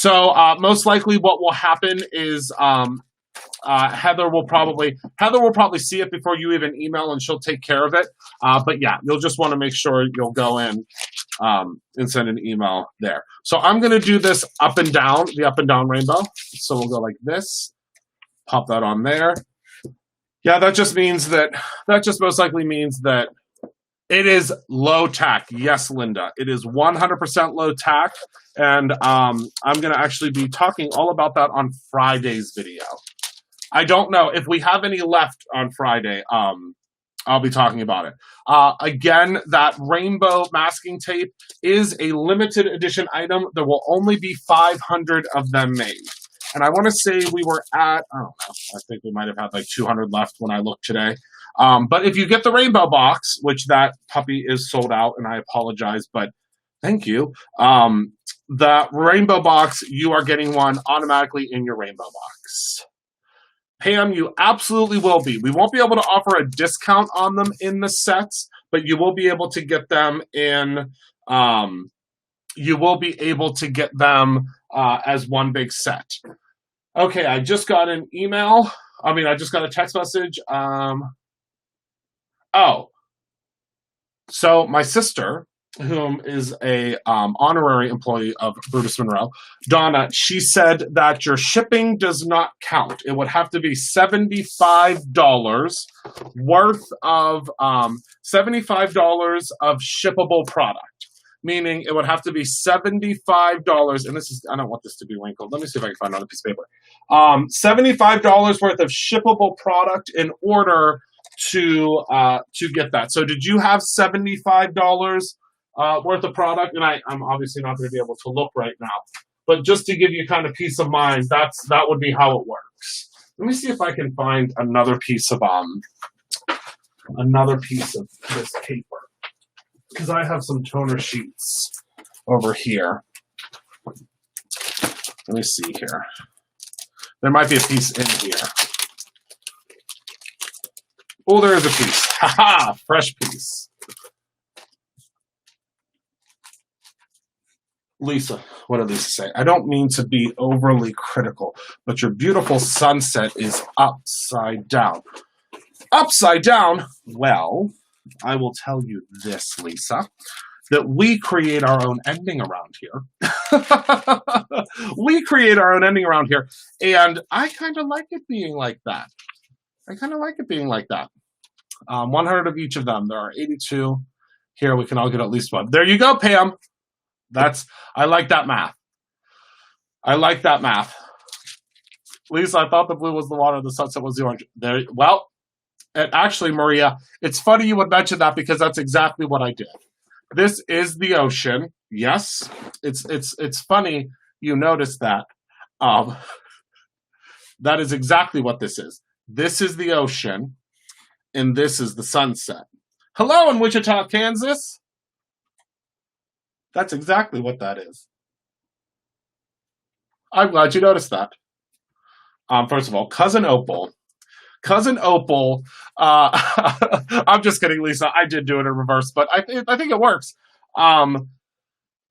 So most likely what will happen is Heather will probably see it before you even email, and she'll take care of it. But yeah, you'll just want to make sure you'll go in and send an email there. So I'm going to do this up and down, the up and down rainbow. So we'll go like this, pop that on there. Yeah, that just most likely means that it is low tack. Yes, Linda, it is 100% low tack. And I'm going to actually be talking all about that on Friday's video. I don't know if we have any left on Friday. I'll be talking about it. Again, that rainbow masking tape is a limited edition item. There will only be 500 of them made. And I want to say we were at, I don't know, I think we might have had like 200 left when I looked today. But if you get the rainbow box, which that puppy is sold out, and I apologize, but thank you. The rainbow box, you are getting one automatically in your rainbow box. Pam, you absolutely will be. We won't be able to offer a discount on them in the sets, but you will be able to get them in. You will be able to get them as one big set. Okay, I just got an email. I just got a text message. So my sister, whom is a honorary employee of Brutus Monroe, Donna, she said that your shipping does not count. It would have to be $75 worth of $75 of shippable product. Meaning it would have to be $75, and this is, I don't want this to be wrinkled. Let me see if I can find another piece of paper. $75 worth of shippable product in order to get that. So did you have $75 worth of product? And I'm obviously not going to be able to look right now, but just to give you kind of peace of mind, that would be how it works. Let me see if I can find another piece of this paper, because I have some toner sheets over here. Let me see here. There might be a piece in here. Oh, there is a piece. Ha-ha! Fresh piece. Lisa, what did Lisa say? I don't mean to be overly critical, but your beautiful sunset is upside down. Upside down? Well, I will tell you this, Lisa, that we create our own ending around here. We create our own ending around here, and I kind of like it being like that. 100 of each of them. There are 82. Here, we can all get at least one. There you go, Pam. I like that math. Lisa, I thought the blue was the water, the sunset was the orange. There. Well, and actually, Maria, it's funny you would mention that because that's exactly what I did. This is the ocean. Yes, it's funny you noticed that. That is exactly what this is. This is the ocean, and this is the sunset. Hello in Wichita, Kansas. That's exactly what that is. I'm glad you noticed that. First of all, Cousin Opal. I'm just kidding, Lisa. I did do it in reverse, but I think it works.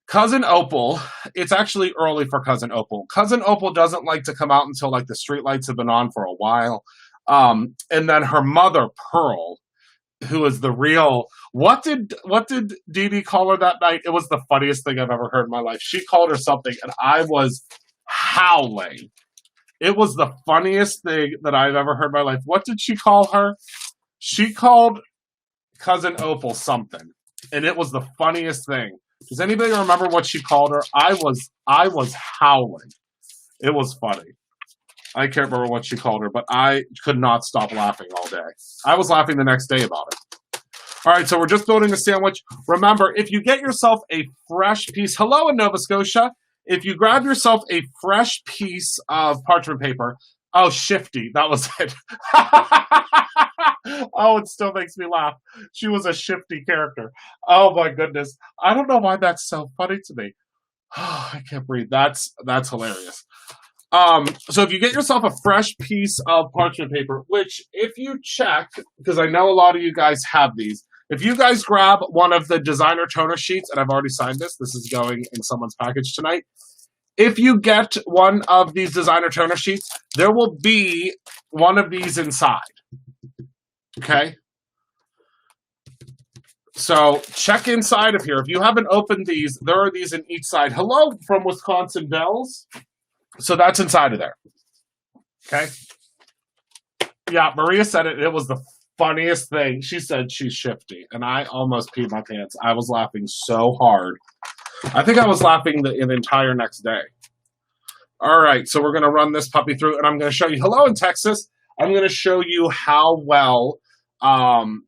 Cousin Opal, it's actually early for Cousin Opal. Cousin Opal doesn't like to come out until like the streetlights have been on for a while. And then her mother, Pearl, who is the real, what did Dee Dee call her that night? It was the funniest thing I've ever heard in my life. She called her something, and I was howling. It was the funniest thing that I've ever heard in my life. What did she call her? She called Cousin Opal something, and it was the funniest thing. Does anybody remember what she called her? I was howling. It was funny. I can't remember what she called her, but I could not stop laughing all day. I was laughing the next day about it. All right, so we're just building a sandwich. Remember, if you get yourself a fresh piece, hello in Nova Scotia, if you grab yourself a fresh piece of parchment paper, oh, Shifty, that was it. Oh, it still makes me laugh. She was a Shifty character. Oh my goodness. I don't know why that's so funny to me. Oh, I can't breathe. That's hilarious. So if you get yourself a fresh piece of parchment paper, which if you check, because I know a lot of you guys have these, if you guys grab one of the designer toner sheets, and I've already signed this is going in someone's package tonight. if you get one of these designer toner sheets, there will be one of these inside. Okay? So check inside of here. If you haven't opened these, there are these in each side. Hello from Wisconsin Dells. So that's inside of there. Okay? Yeah, Maria said it. It was the funniest thing. She said she's shifty, and I almost peed my pants. I was laughing so hard. I think I was laughing the entire next day. All right, so we're going to run this puppy through, and I'm going to show you. Hello in Texas. I'm going to show you how well. It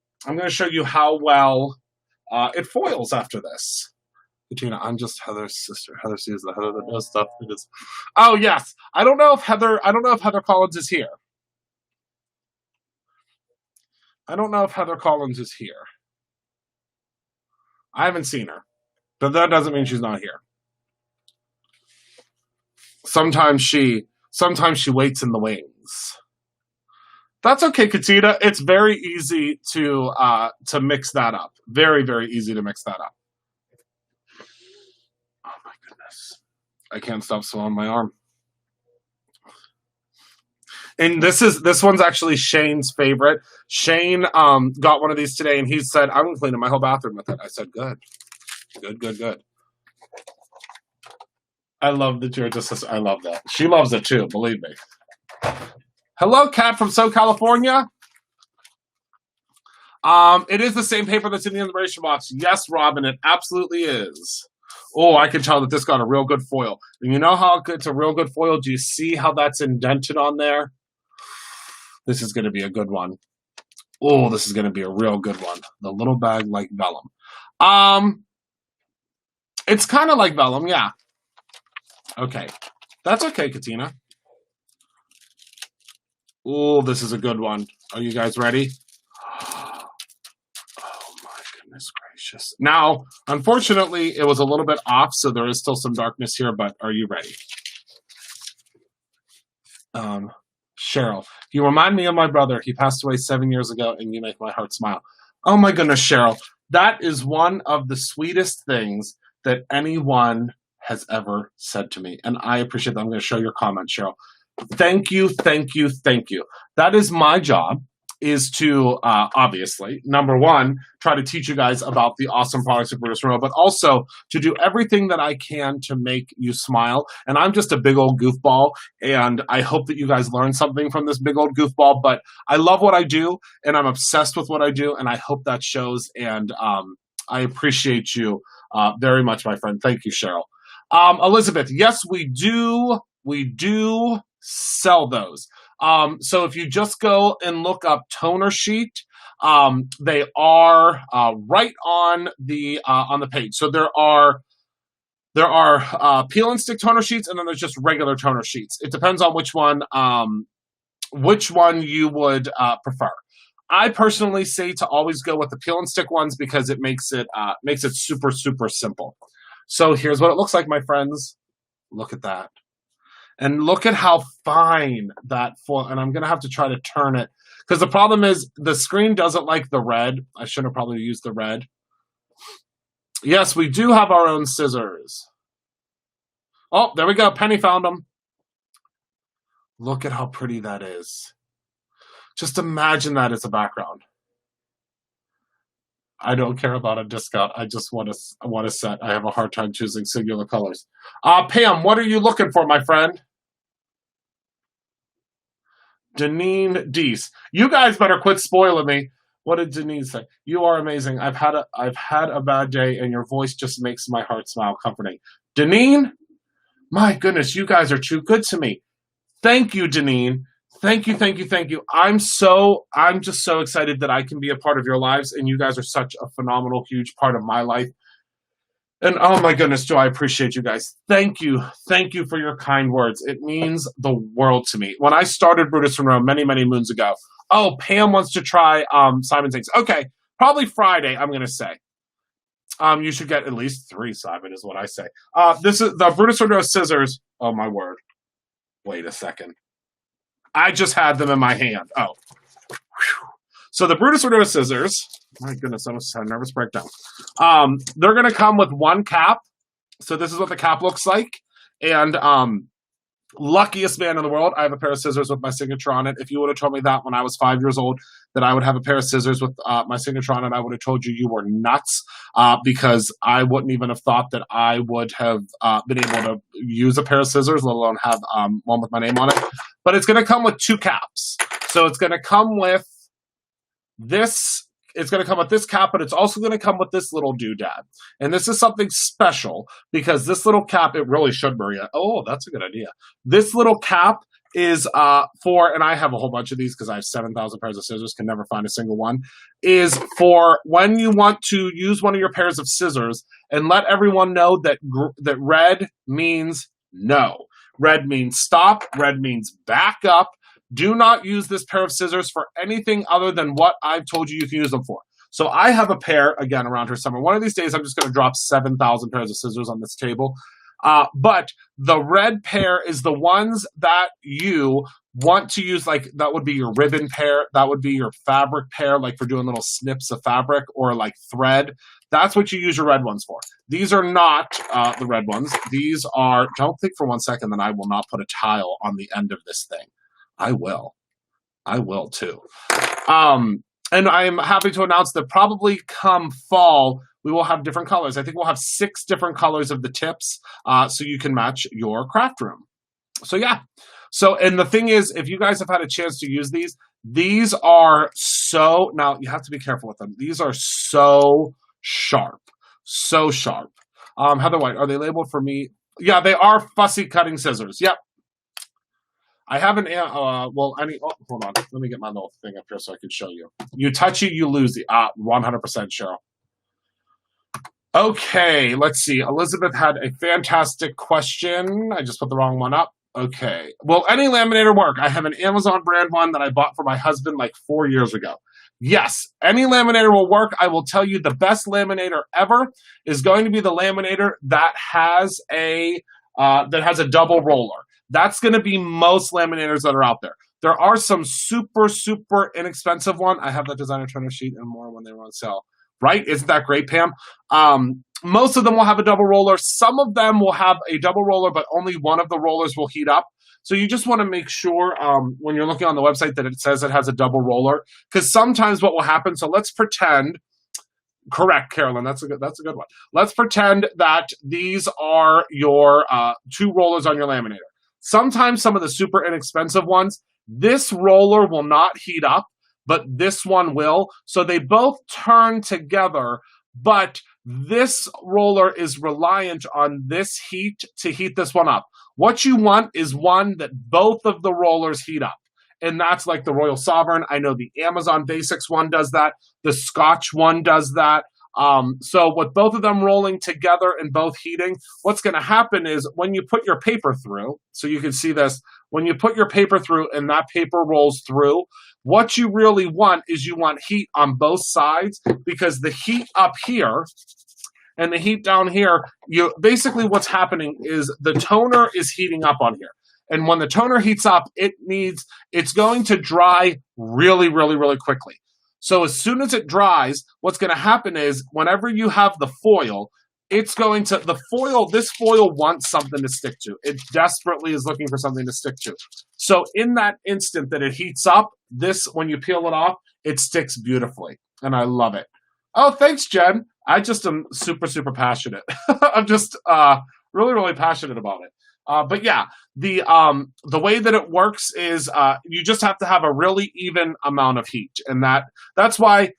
foils after this. Katrina, I'm just Heather's sister. Heather sees the Heather that does stuff. It is. Oh yes, I don't know if Heather Collins is here. I don't know if Heather Collins is here. I haven't seen her, but that doesn't mean she's not here. Sometimes she waits in the wings. That's okay, Katina. It's very easy to mix that up. Very, very easy to mix that up. Oh my goodness. I can't stop swallowing my arm. And this one's actually Shane's favorite. Shane got one of these today, and he said, I'm going to clean up my whole bathroom with it. I said, good. Good. I love that you're just, I love that. She loves it too, believe me. Hello, Kat from SoCal, California. It is the same paper that's in the inspiration box. Yes, Robin, it absolutely is. Oh, I can tell that this got a real good foil. And you know how it's a real good foil? Do you see how that's indented on there? This is going to be a good one. Oh, this is going to be a real good one. The little bag like vellum. It's kind of like vellum, yeah. Okay. That's okay, Katina. Oh, this is a good one. Are you guys ready? Oh, my goodness gracious. Now, unfortunately, it was a little bit off, so there is still some darkness here, but are you ready? Cheryl, you remind me of my brother. He passed away 7 years ago, and you make my heart smile. Oh, my goodness, Cheryl. That is one of the sweetest things that anyone has ever said to me, and I appreciate that. I'm going to show your comment, Cheryl. Thank you. That is my job, is to, obviously, number one, try to teach you guys about the awesome products of Brutus Monroe, but also to do everything that I can to make you smile. And I'm just a big old goofball, and I hope that you guys learn something from this big old goofball, but I love what I do, and I'm obsessed with what I do, and I hope that shows, and I appreciate you very much, my friend. Thank you, Cheryl. Elizabeth, yes, we do sell those. So if you just go and look up toner sheet, they are right on the page. So there are peel and stick toner sheets, and then there's just regular toner sheets. It depends on which one you would prefer. I personally say to always go with the peel and stick ones because it makes it super, super simple. So here's what it looks like, my friends. Look at that. And look at how fine that foil, and I'm going to have to try to turn it, because the problem is the screen doesn't like the red. I should have probably used the red. Yes, we do have our own scissors. Oh, there we go. Penny found them. Look at how pretty that is. Just imagine that as a background. I don't care about a discount. I just want a set. I have a hard time choosing singular colors. Pam, what are you looking for, my friend? Janine Deese. You guys better quit spoiling me. What did Janine say? You are amazing. I've had a bad day, and your voice just makes my heart smile. Comforting. Janine, my goodness, you guys are too good to me. Thank you, Janine. Thank you. I'm just so excited that I can be a part of your lives, and you guys are such a phenomenal, huge part of my life. And oh my goodness, do I appreciate you guys. Thank you for your kind words. It means the world to me. When I started Brutus Monroe many, many moons ago, oh, Pam wants to try Simon Says. Okay, probably Friday, I'm going to say. You should get at least 3, Simon, is what I say. This is the Brutus Monroe scissors. Oh, my word. Wait a second. I just had them in my hand. Oh. Whew. So the Brutus Monroe scissors, my goodness, I almost had a nervous breakdown. They're going to come with one cap. So this is what the cap looks like. And luckiest man in the world, I have a pair of scissors with my signature on it. If you would have told me that when I was 5 years old, that I would have a pair of scissors with my signature on it, I would have told you you were nuts, because I wouldn't even have thought that I would have been able to use a pair of scissors, let alone have one with my name on it. But it's going to come with 2 caps. So it's going to come with this. It's going to come with this cap, but it's also going to come with this little doodad. And this is something special because this little cap, it really should, Maria. Oh, that's a good idea. This little cap is for, and I have a whole bunch of these because I have 7,000 pairs of scissors, can never find a single one, is for when you want to use one of your pairs of scissors and let everyone know that that red means no. Red means stop. Red means back up. Do not use this pair of scissors for anything other than what I've told you can use them for. So I have a pair, again, around here somewhere. One of these days, I'm just going to drop 7,000 pairs of scissors on this table. But the red pair is the ones that you want to use, like that would be your ribbon pair. That would be your fabric pair, like for doing little snips of fabric or like thread. That's what you use your red ones for. These are not the red ones. These are, don't think for one second that I will not put a tile on the end of this thing. I will. I will too. And I'm happy to announce that probably come fall, we will have different colors. I think we'll have 6 different colors of the tips, so you can match your craft room. So yeah. So, and the thing is, if you guys have had a chance to use these are so, now you have to be careful with them. These are so sharp. So sharp. Heather White, are they labeled for me? Yeah, they are fussy cutting scissors. Yep. I haven't, hold on. Let me get my little thing up here so I can show you. You touch it, you lose it. 100%, Cheryl. Okay, let's see. Elizabeth had a fantastic question. I just put the wrong one up. Okay. Will any laminator work? I have an Amazon brand one that I bought for my husband like 4 years ago. Yes, any laminator will work. I will tell you the best laminator ever is going to be the laminator that has a double roller. That's going to be most laminators that are out there. There are some super, super inexpensive one. I have that designer toner sheet and more when they run sale. Right? Isn't that great, Pam? Most of them will have a double roller. Some of them will have a double roller, but only one of the rollers will heat up. So you just want to make sure when you're looking on the website that it says it has a double roller. Because sometimes what will happen, so let's pretend, correct, Carolyn, that's a good one. Let's pretend that these are your 2 rollers on your laminator. Sometimes some of the super inexpensive ones, this roller will not heat up, but this one will. So they both turn together, but this roller is reliant on this heat to heat this one up. What you want is one that both of the rollers heat up. And that's like the Royal Sovereign. I know the Amazon Basics one does that. The Scotch one does that. So with both of them rolling together and both heating, what's going to happen is when you put your paper through, so you can see this, when you put your paper through and that paper rolls through, what you really want is you want heat on both sides, because the heat up here and the heat down here, basically what's happening is the toner is heating up on here. And when the toner heats up, it's going to dry really, really, really quickly. So as soon as it dries, what's going to happen is whenever you have the foil, this foil wants something to stick to. It desperately is looking for something to stick to. So in that instant that it heats up, when you peel it off, it sticks beautifully. And I love it. Oh, thanks, Jen. I just am super, super passionate. I'm just really, really passionate about it. But yeah, the way that it works is you just have to have a really even amount of heat. And that's why,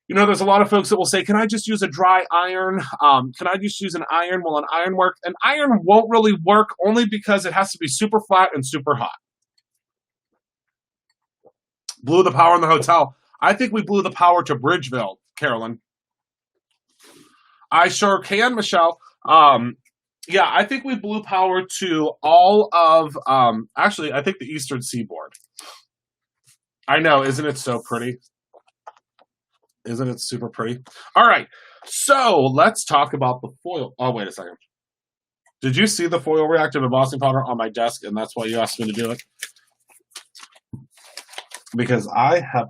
there's a lot of folks that will say, can I just use a dry iron? Can I just use an iron? Will an iron work? An iron won't really work only because it has to be super flat and super hot. Blew the power in the hotel. I think we blew the power to Bridgeville, Carolyn. I sure can, Michelle. Yeah, I think we blew power to all of, actually, I think the Eastern Seaboard. I know, isn't it so pretty? Isn't it super pretty? All right, so let's talk about the foil. Oh, wait a second. Did you see the foil reactive embossing powder on my desk, and that's why you asked me to do it? Because I have,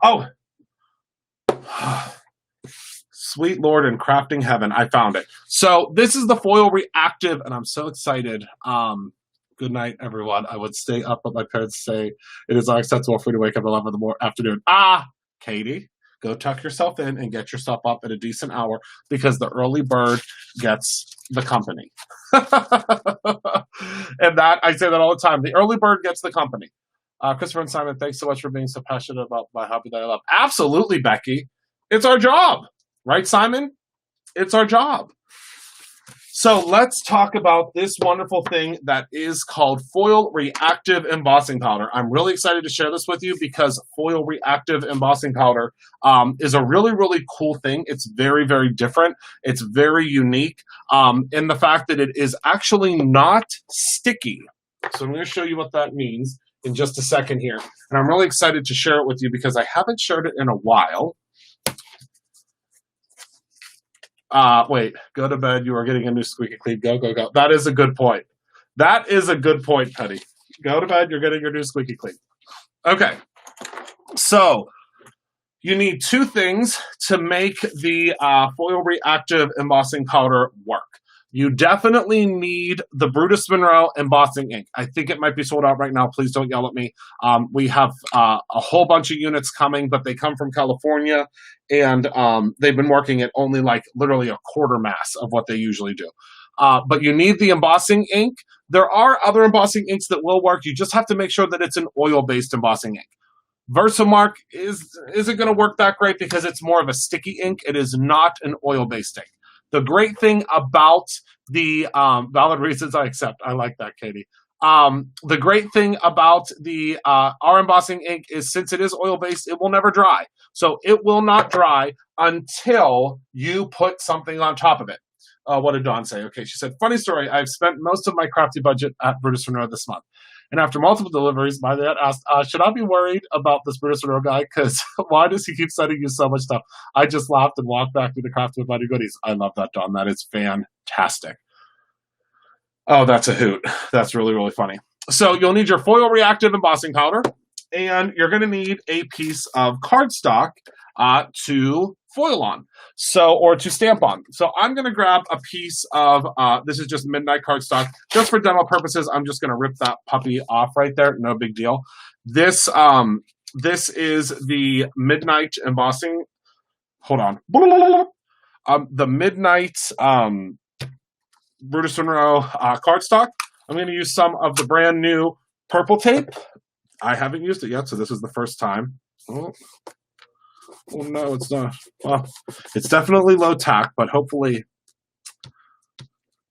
sweet Lord in crafting heaven, I found it. So this is the foil reactive, and I'm so excited. Good night, everyone. I would stay up, but my parents say it is unacceptable for you to wake up at 11 in the afternoon. Katie, go tuck yourself in and get yourself up at a decent hour because the early bird gets the company. And that, I say that all the time. The early bird gets the company. Christopher and Simon, thanks so much for being so passionate about my hobby that I love. Absolutely, Becky. It's our job. Right, Simon? It's our job. So let's talk about this wonderful thing that is called foil reactive embossing powder. I'm really excited to share this with you because foil reactive embossing powder is a really, really cool thing. It's very, very different. It's very unique in the fact that it is actually not sticky. So I'm going to show you what that means in just a second here. And I'm really excited to share it with you because I haven't shared it in a while. Wait, go to bed. You are getting a new squeaky clean. Go, go, go. That is a good point. That is a good point, Penny. Go to bed. You're getting your new squeaky clean. Okay. So you need two things to make the foil reactive embossing powder work. You definitely need the Brutus Monroe embossing ink. I think it might be sold out right now. Please don't yell at me. We have a whole bunch of units coming, but they come from California, and they've been working at only like literally a quarter mass of what they usually do. But you need the embossing ink. There are other embossing inks that will work. You just have to make sure that it's an oil-based embossing ink. Versamark isn't going to work that great because it's more of a sticky ink. It is not an oil-based ink. The great thing about the valid reasons I accept. I like that, Katie. The great thing about the our embossing ink is since it is oil-based, it will never dry. So it will not dry until you put something on top of it. What did Dawn say? Okay, she said, funny story. I've spent most of my crafty budget at Brutus Monroe this month. And after multiple deliveries, my dad asked, should I be worried about this Brutus Monroe guy? Because why does he keep sending you so much stuff? I just laughed and walked back to the craft with Buddy Goodies. I love that, Dawn. That is fantastic. Oh, that's a hoot. That's really, really funny. So you'll need your foil reactive embossing powder, and you're going to need a piece of cardstock to foil on, or to stamp on. So I'm going to grab a piece of, this is just midnight cardstock. Just for demo purposes, I'm just going to rip that puppy off right there. No big deal. This is the midnight embossing. Hold on. The midnight Brutus Monroe cardstock. I'm going to use some of the brand new purple tape. I haven't used it yet, so this is the first time. Oh no, it's not. Well, it's definitely low tack, but hopefully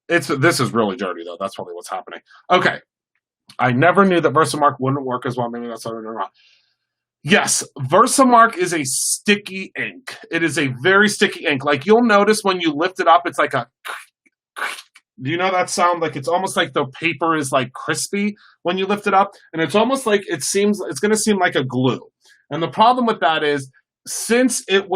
this is really dirty though. That's probably what's happening. Okay. I never knew that Versamark wouldn't work as well. Maybe that's what I'm doing wrong. Yes, Versamark is a sticky ink. It is a very sticky ink. Like you'll notice when you lift it up, it's like a. Do you know that sound? Like it's almost like the paper is like crispy when you lift it up, and it's almost like it's going to seem like a glue. And the problem with that is, since it's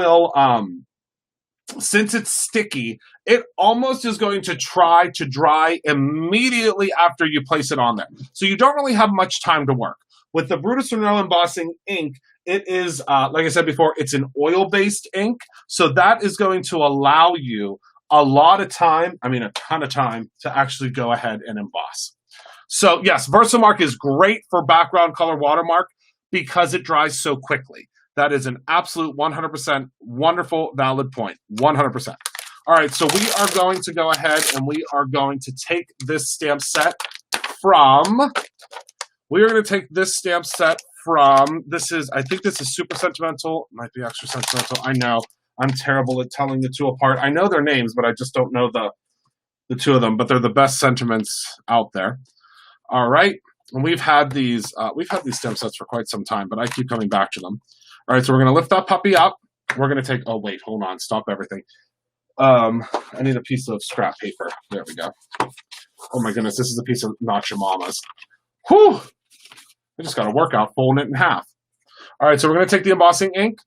sticky, it almost is going to try to dry immediately after you place it on there. So you don't really have much time to work. With the Brutus Monroe embossing ink, it is, like I said before, it's an oil-based ink. So that is going to allow you a lot of time, I mean a ton of time, to actually go ahead and emboss. So yes, Versamark is great for background color watermark because it dries so quickly. That is an absolute 100% wonderful, valid point. 100%. All right, so we are going to go ahead and we are going to take this stamp set from, I think this is super sentimental, might be extra sentimental. I know, I'm terrible at telling the two apart. I know their names, but I just don't know the two of them, but they're the best sentiments out there. All right, and we've had these stamp sets for quite some time, but I keep coming back to them. All right, so we're going to lift that puppy up. We're going to take, oh, wait, hold on. Stop everything. I need a piece of scrap paper. There we go. Oh, my goodness. This is a piece of Not Your Mama's. Whew. I just got a workout folding it in half. All right, so we're going to take the embossing ink.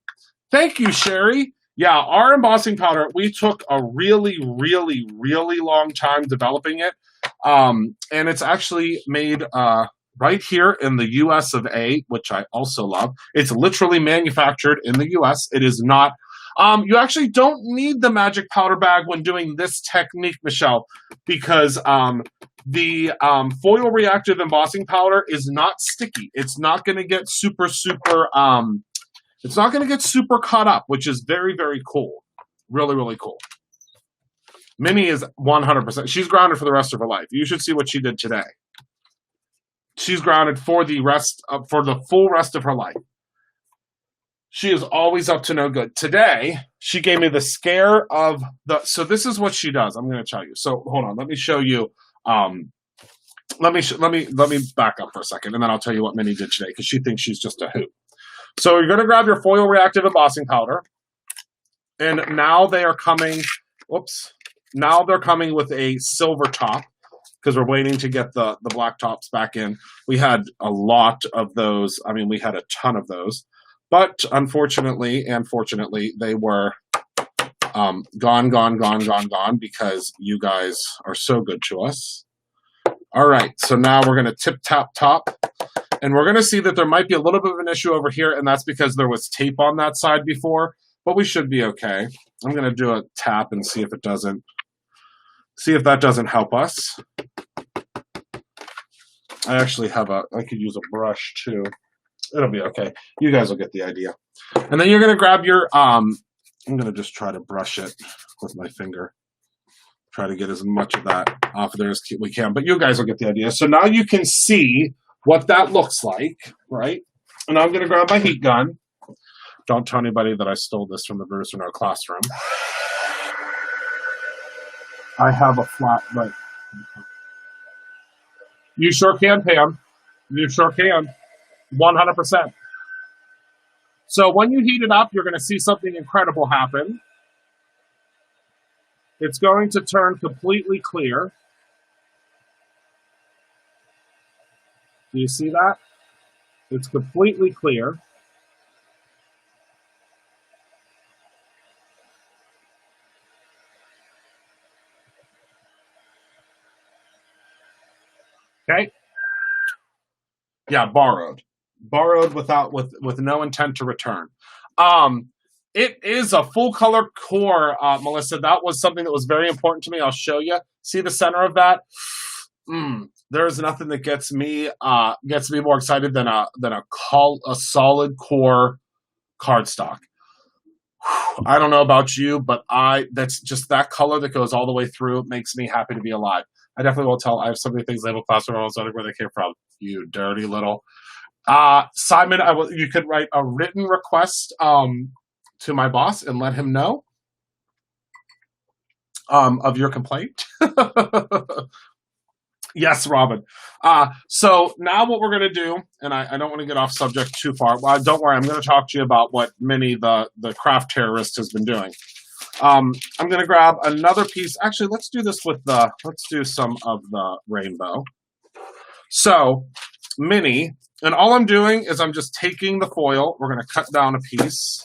Thank you, Sherry. Yeah, our embossing powder, we took a really, really, really long time developing it. And it's actually made right here in the US of A, which I also love. It's literally manufactured in the US. It is not You actually don't need the magic powder bag when doing this technique, Michelle, because the foil reactive embossing powder is not sticky. It's not going to get super it's not going to get super caught up, which is very, very cool. Really, really cool. Minnie is 100%. She's grounded for the rest of her life. You should see what she did today. She's grounded for the full rest of her life. She is always up to no good. Today, she gave me the scare of the. So this is what she does. I'm going to tell you. So hold on. Let me show you. Let me back up for a second, and then I'll tell you what Minnie did today because she thinks she's just a hoot. So you're going to grab your foil reactive embossing powder, and now they are coming. Whoops. Now they're coming with a silver top because we're waiting to get the black tops back in. We had a lot of those. I mean, we had a ton of those. But unfortunately and fortunately, they were gone because you guys are so good to us. All right, so now we're going to tip, tap, top. And we're going to see that there might be a little bit of an issue over here, and that's because there was tape on that side before. But we should be okay. I'm going to do a tap and see if it doesn't. See if that doesn't help us. I actually have I could use a brush too. It'll be okay. You guys will get the idea. And then you're going to grab your, I'm going to just try to brush it with my finger. Try to get as much of that off of there as we can. But you guys will get the idea. So now you can see what that looks like, right? And I'm going to grab my heat gun. Don't tell anybody that I stole this from the Bruce in our classroom. I have a flat, right. You sure can, Pam. You sure can. 100%. So when you heat it up, you're going to see something incredible happen. It's going to turn completely clear. Do you see that? It's completely clear. Okay. Yeah, borrowed with no intent to return. It is a full color core, Melissa. That was something that was very important to me. I'll show you. See the center of that? There's nothing that gets me more excited than a solid core cardstock. I don't know about you, but that's just that color that goes all the way through. It makes me happy to be alive. I definitely will tell. I have so many things labeled classroom. I was wondering where they came from. You dirty little. Simon, you could write a written request to my boss and let him know of your complaint. Yes, Robin. So now what we're going to do, and I don't want to get off subject too far. Well, don't worry. I'm going to talk to you about what Minnie, the craft terrorist, has been doing. I'm going to grab another piece. Actually, let's do this with let's do some of the rainbow. So, Minnie, and all I'm doing is I'm just taking the foil. We're going to cut down a piece.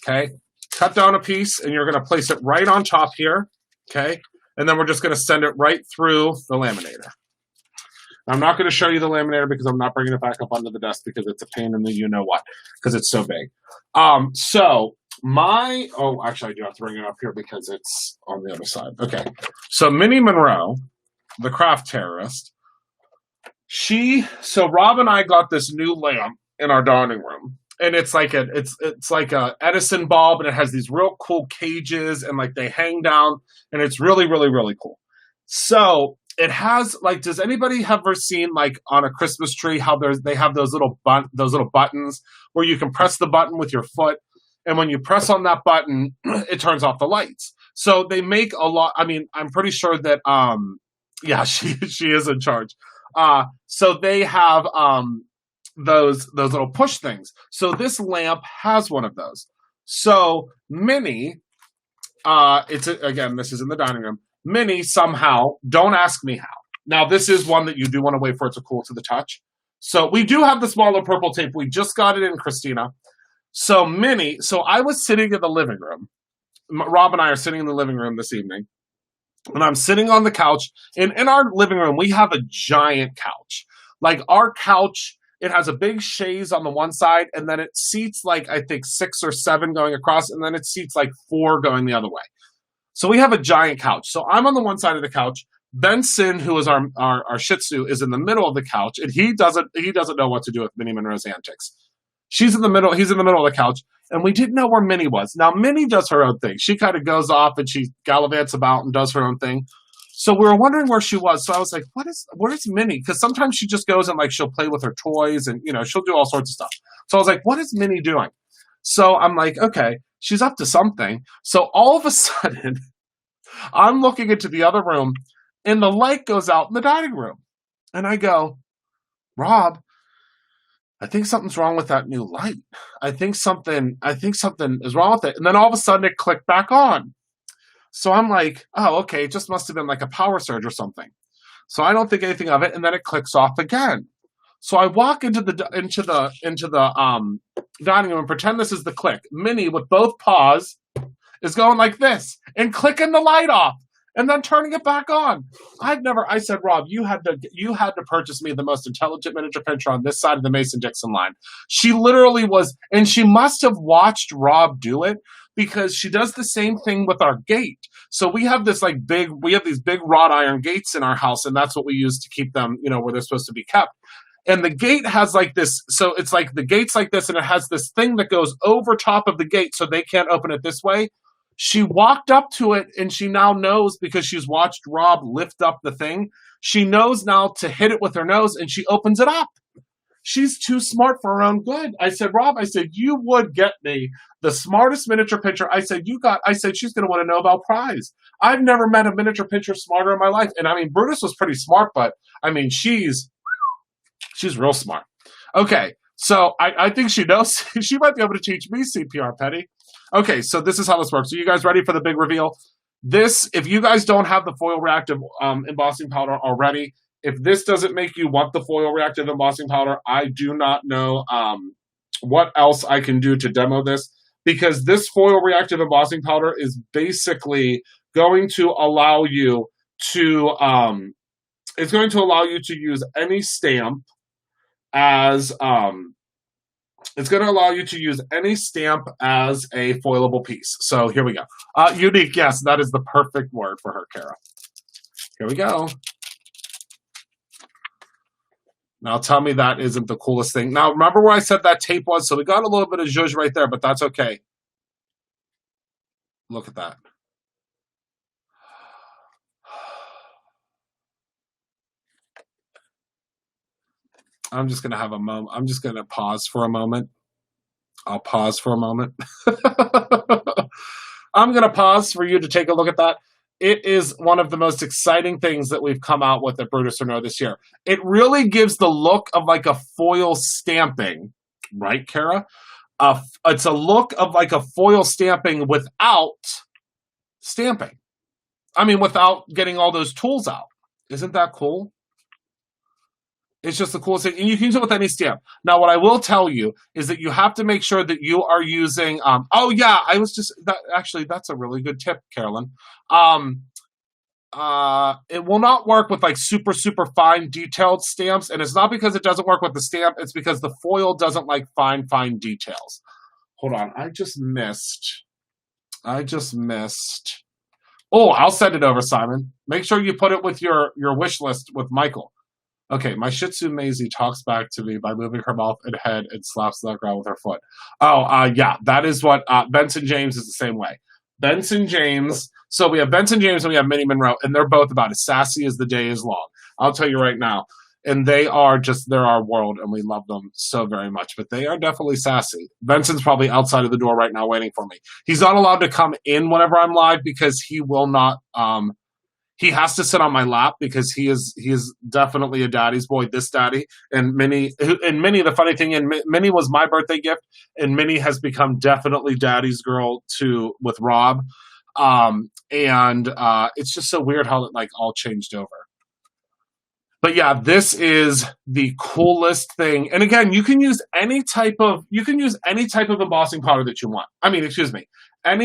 Okay. Cut down a piece, and you're going to place it right on top here. Okay. And then we're just going to send it right through the laminator. I'm not going to show you the laminator because I'm not bringing it back up onto the desk because it's a pain in the you-know-what, because it's so big. Actually, I do have to bring it up here because it's on the other side. Okay. So Minnie Monroe, the craft terrorist, so Rob and I got this new lamp in our dining room. And it's like a Edison bulb, and it has these real cool cages, and like they hang down, and it's really, really, really cool. So it has does anybody ever seen on a Christmas tree how they have those little buttons where you can press the button with your foot, and when you press on that button, it turns off the lights. So they make a lot. I mean, I'm pretty sure that yeah, she is in charge. So they have those little push things. So this lamp has one of those. So Minnie, again, this is in the dining room. Minnie somehow, don't ask me how. Now this is one that you do want to wait for it to cool to the touch. So we do have the smaller purple tape. We just got it in, Christina. So Minnie, I was sitting in the living room. Rob and I are sitting in the living room this evening. And I'm sitting on the couch. And in our living room, we have a giant couch. Like our couch It has a big chaise on the one side, and then it seats like, I think, 6 or 7 going across, and then it seats like 4 going the other way. So we have a giant couch. So I'm on the one side of the couch. Benson, who is our Shih Tzu, is in the middle of the couch, and he doesn't know what to do with Minnie Monroe's antics. She's in the middle. He's in the middle of the couch, and we didn't know where Minnie was. Now Minnie does her own thing. She kind of goes off and she gallivants about and does her own thing. So we were wondering where she was. So I was like, where's Minnie? Because sometimes she just goes and like she'll play with her toys and she'll do all sorts of stuff. So I was like, what is Minnie doing? So I'm like, okay, she's up to something. So all of a sudden, I'm looking into the other room, and the light goes out in the dining room. And I go, Rob, I think something's wrong with that new light. I think something is wrong with it. And then all of a sudden it clicked back on. So I'm like, oh, okay, it just must have been like a power surge or something. So I don't think anything of it, and then it clicks off again. So I walk into the dining room and pretend this is the click. Minnie, with both paws, is going like this and clicking the light off and then turning it back on. I said, Rob, you had to purchase me the most intelligent miniature pincher on this side of the Mason-Dixon line. She literally was, and she must have watched Rob do it, because she does the same thing with our gate. So we have these big wrought iron gates in our house, and that's what we use to keep them, where they're supposed to be kept. And the gate has like this, so it's like the gate's like this, and it has this thing that goes over top of the gate so they can't open it this way. She walked up to it, and she now knows, because she's watched Rob lift up the thing, she knows now to hit it with her nose, and she opens it up. She's too smart for her own good. I said, Rob, you would get me the smartest miniature pincher. I said, she's going to win a Nobel Prize. I've never met a miniature pincher smarter in my life. And Brutus was pretty smart, but she's real smart. Okay, so I think she knows. She might be able to teach me CPR, Petty. Okay, so this is how this works. Are you guys ready for the big reveal? If you guys don't have the foil reactive embossing powder already, if this doesn't make you want the foil reactive embossing powder, I do not know what else I can do to demo this, because this foil reactive embossing powder is basically going to allow you to use any stamp as it's going to allow you to use any stamp as a foilable piece. So here we go. Unique, yes, that is the perfect word for her, Kara. Here we go. Now tell me that isn't the coolest thing. Now remember where I said that tape was? So we got a little bit of zhuzh right there, but that's okay. Look at that. I'm just going to have a moment. I'm just going to pause for a moment. I'll pause for a moment. I'm going to pause for you to take a look at that. It is one of the most exciting things that we've come out with at Brutus or No this year. It really gives the look of like a foil stamping, right, Kara? It's a look of like a foil stamping without stamping. Without getting all those tools out. Isn't that cool? It's just the coolest thing. And you can use it with any stamp. Now, what I will tell you is that you have to make sure that you are using... that's a really good tip, Carolyn. It will not work with like super, super fine detailed stamps. And it's not because it doesn't work with the stamp. It's because the foil doesn't like fine, fine details. Hold on. I just missed. Oh, I'll send it over, Simon. Make sure you put it with your wish list with Michael. Okay, my Shih Tzu Maisie talks back to me by moving her mouth and head and slaps the ground with her foot. Yeah, that is what Benson James is the same way. Benson James. So we have Benson James and we have Minnie Monroe, and they're both about as sassy as the day is long. I'll tell you right now. And they're our world, and we love them so very much. But they are definitely sassy. Benson's probably outside of the door right now waiting for me. He's not allowed to come in whenever I'm live because he will not... he has to sit on my lap because he is definitely a daddy's boy, this daddy. And Minnie, the funny thing, and Minnie was my birthday gift, and Minnie has become definitely daddy's girl with Rob. It's just so weird how it like all changed over. But yeah, this is the coolest thing. And again, you can use any type of embossing powder that you want. Any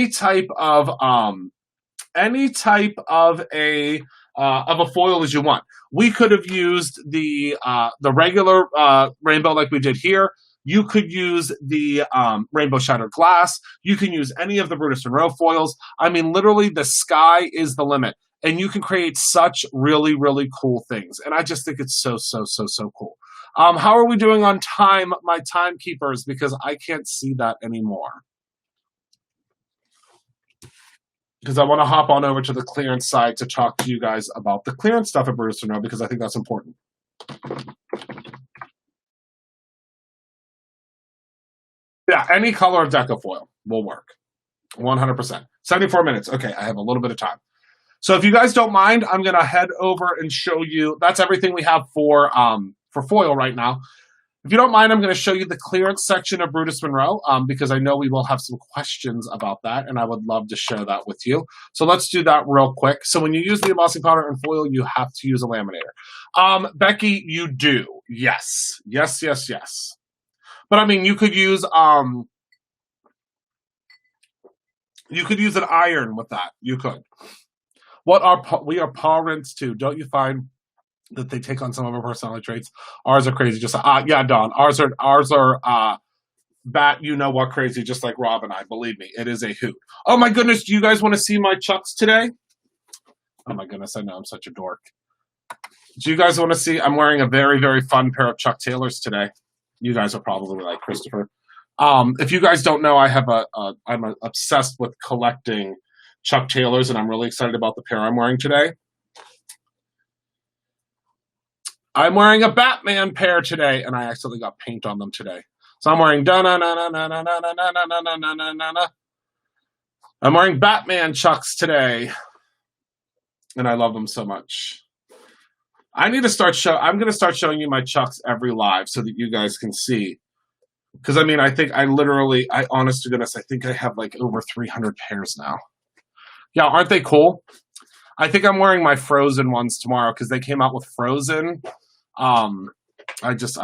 type of a of a foil as you want. We could have used the regular rainbow like we did here. You could use the rainbow shattered glass. You can use any of the Brutus Monroe foils. I mean, literally, the sky is the limit. And you can create such really, really cool things. And I just think it's so, so, so, so cool. How are we doing on time, my timekeepers? Because I can't see that anymore. Because I want to hop on over to the clearance side to talk to you guys about the clearance stuff at Brutus Monroe, because I think that's important. Yeah, any color of deco foil will work. 100%. 74 minutes. Okay, I have a little bit of time. So if you guys don't mind, I'm going to head over and show you. That's everything we have for foil right now. If you don't mind, I'm going to show you the clearance section of Brutus Monroe because I know we will have some questions about that, and I would love to share that with you. So let's do that real quick. So when you use the embossing powder and foil, you have to use a laminator. Becky, you do. Yes. Yes, yes, yes. But I mean, you could use an iron with that. You could. We are paw rinse too. Don't you find that they take on some of our personality traits? Ours are crazy. Just yeah, Dawn. Ours are bat. You know what? Crazy. Just like Rob and I. Believe me, it is a hoot. Oh my goodness. Do you guys want to see my chucks today? Oh my goodness. I know I'm such a dork. Do you guys want to see? I'm wearing a very, very fun pair of Chuck Taylors today. You guys are probably like Christopher. If you guys don't know, I'm obsessed with collecting Chuck Taylors, and I'm really excited about the pair I'm wearing today. I'm wearing a Batman pair today, and I accidentally got paint on them today. So I'm wearing I'm wearing Batman Chucks today, and I love them so much. I'm going to start showing you my Chucks every live so that you guys can see. Because, I mean, honest to goodness, I think I have like over 300 pairs now. Yeah, aren't they cool? I think I'm wearing my Frozen ones tomorrow because they came out with Frozen. I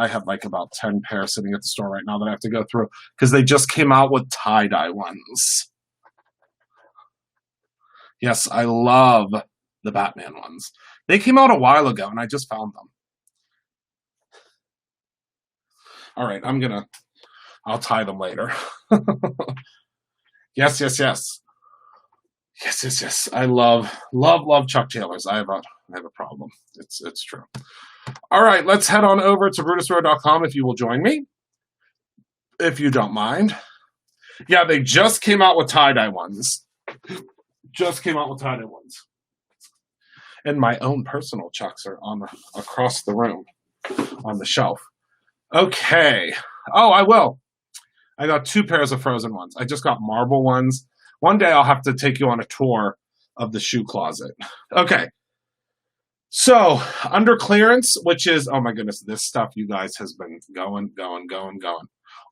have like about 10 pairs sitting at the store right now that I have to go through because they just came out with tie-dye ones. Yes, I love the Batman ones. They came out a while ago, and I just found them. All right, I'll tie them later. Yes, yes, yes. Yes, yes, yes. I love Chuck Taylors. I have a problem. It's true. All right, let's head on over to BrutusMonroe.com if you will join me. If you don't mind. Yeah, they just came out with tie-dye ones. And my own personal Chucks are across the room on the shelf. Okay. Oh, I will. I got 2 pairs of Frozen ones. I just got marble ones. One day I'll have to take you on a tour of the shoe closet. Okay. So, under clearance, which is, oh my goodness, this stuff, you guys, has been going.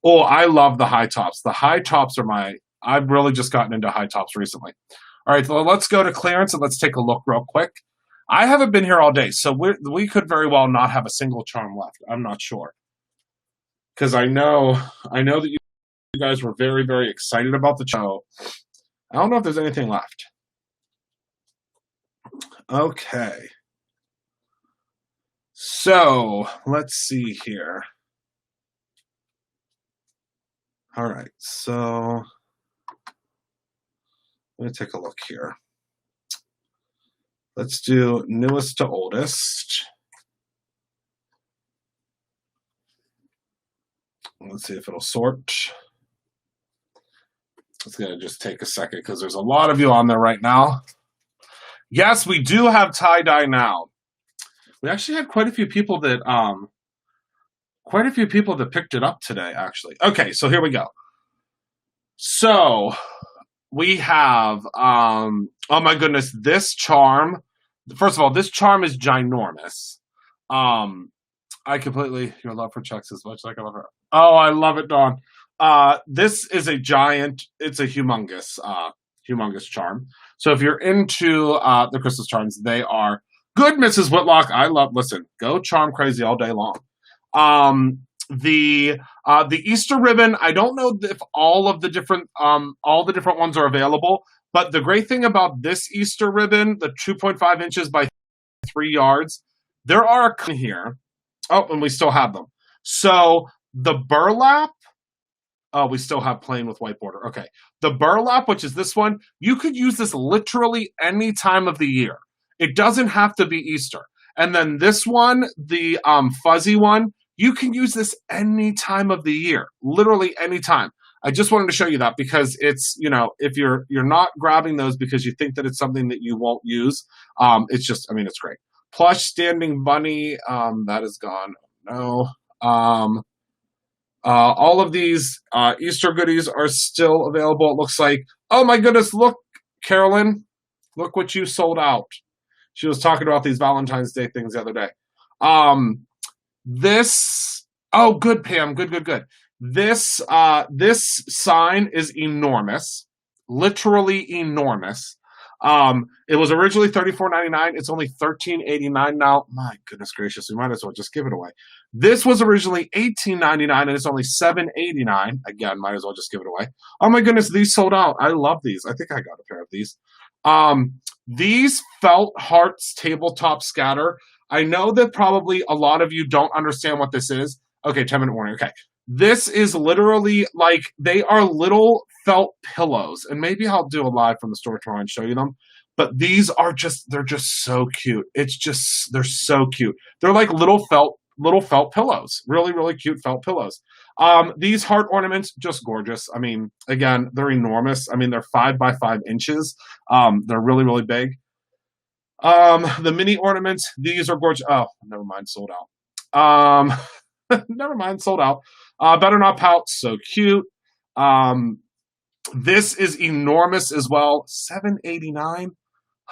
Oh, I love the high tops. The high tops I've really just gotten into high tops recently. All right, so let's go to clearance and let's take a look real quick. I haven't been here all day, so we could very well not have a single charm left. I'm not sure. Because I know that you guys were very, very excited about the show. I don't know if there's anything left. Okay. So, let's see here. All right, so let me take a look here. Let's do newest to oldest. Let's see if it'll sort. It's going to just take a second because there's a lot of you on there right now. Yes, we do have tie-dye now. We actually had quite a few people that picked it up today, actually. Okay, so here we go. So we have oh my goodness, this charm. First of all, this charm is ginormous. Your love for Chucks as much like I love her. Oh, I love it, Dawn. This is a giant, it's a humongous charm. So if you're into the Christmas charms, they are good, Mrs. Whitlock. Listen, go charm crazy all day long. The Easter ribbon, I don't know if all the different ones are available, but the great thing about this Easter ribbon, the 2.5 inches by 3 yards. There are here. Oh, and we still have them. So the burlap. Oh, we still have plain with white border. Okay. The burlap, which is this one, you could use this literally any time of the year. It doesn't have to be Easter. And then this one, the fuzzy one, you can use this any time of the year, literally any time. I just wanted to show you that because it's, you know, if you're not grabbing those because you think that it's something that you won't use, it's just, I mean, it's great. Plush standing bunny, that is gone. No. All of these Easter goodies are still available, it looks like. Oh my goodness, look, Carolyn, look what you sold out. She was talking about these Valentine's Day things the other day. Oh, good, Pam, good. This sign is enormous, literally enormous. It was originally $34.99. It's only $13.89 now. My goodness gracious, we might as well just give it away. This was originally $18.99 and it's only $7.89. Again, might as well just give it away. Oh my goodness, these sold out. I love these. I think I got a pair of these. These felt hearts tabletop scatter. I know that probably a lot of you don't understand what this is. Okay, 10-minute warning. Okay. This is literally like, they are little felt pillows. And maybe I'll do a live from the store tomorrow and show you them. But these are just, they're just so cute. It's just, they're so cute. They're like little felt pillows. Really, really cute felt pillows. These heart ornaments, just gorgeous. I mean, again, they're enormous. I mean, they're 5 by 5 inches. They're really, really big. The mini ornaments, these are gorgeous. Oh, never mind, sold out. Never mind, sold out. Better Not Pout, so cute. This is enormous as well, $7.89.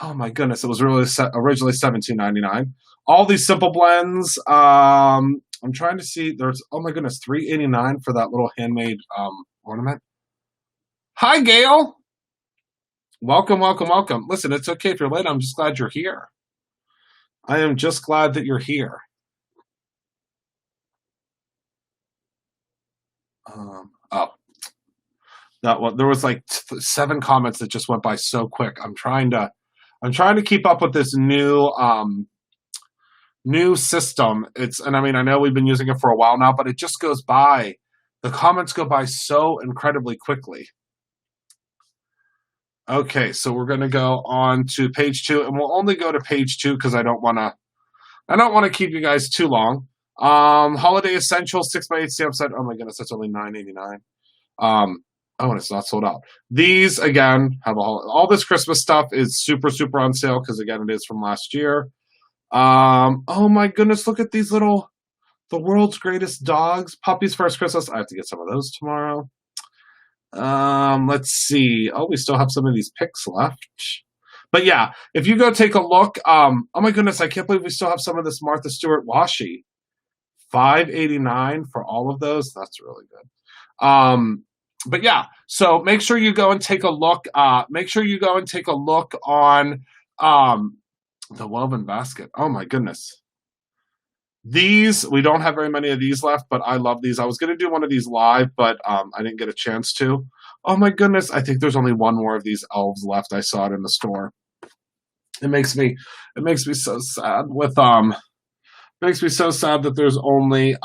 Oh my goodness, it was really originally $17.99. All these simple blends. I'm trying to see. There's, oh my goodness, $3.89 for that little handmade ornament. Hi, Gail. Welcome. Listen, it's okay if you're late. I'm just glad you're here. I am just glad that you're here. That one, there was like 7 comments that just went by so quick. I'm trying to keep up with this new system. And I mean, I know we've been using it for a while now, but it just goes by. The comments go by so incredibly quickly. Okay, so we're going to go on to page 2, and we'll only go to page 2 because I don't want to keep you guys too long. Holiday Essentials 6x8 stamp set. Oh my goodness, that's only $9.89. Oh, and it's not sold out. These again have all this Christmas stuff is super on sale because again it is from last year. Oh my goodness, look at these little, the world's greatest dogs, puppies first Christmas. I have to get some of those tomorrow. Let's see. Oh, we still have some of these picks left. But yeah, if you go take a look, oh my goodness, I can't believe we still have some of this Martha Stewart washi. $5.89 for all of those. That's really good. But yeah, so make sure you go and take a look. Make sure you go and take a look on the woven basket. Oh my goodness. These, we don't have very many of these left, but I love these. I was going to do one of these live, but I didn't get a chance to. Oh my goodness, I think there's only one more of these elves left. I saw it in the store. It makes me so sad with makes me so sad that there's only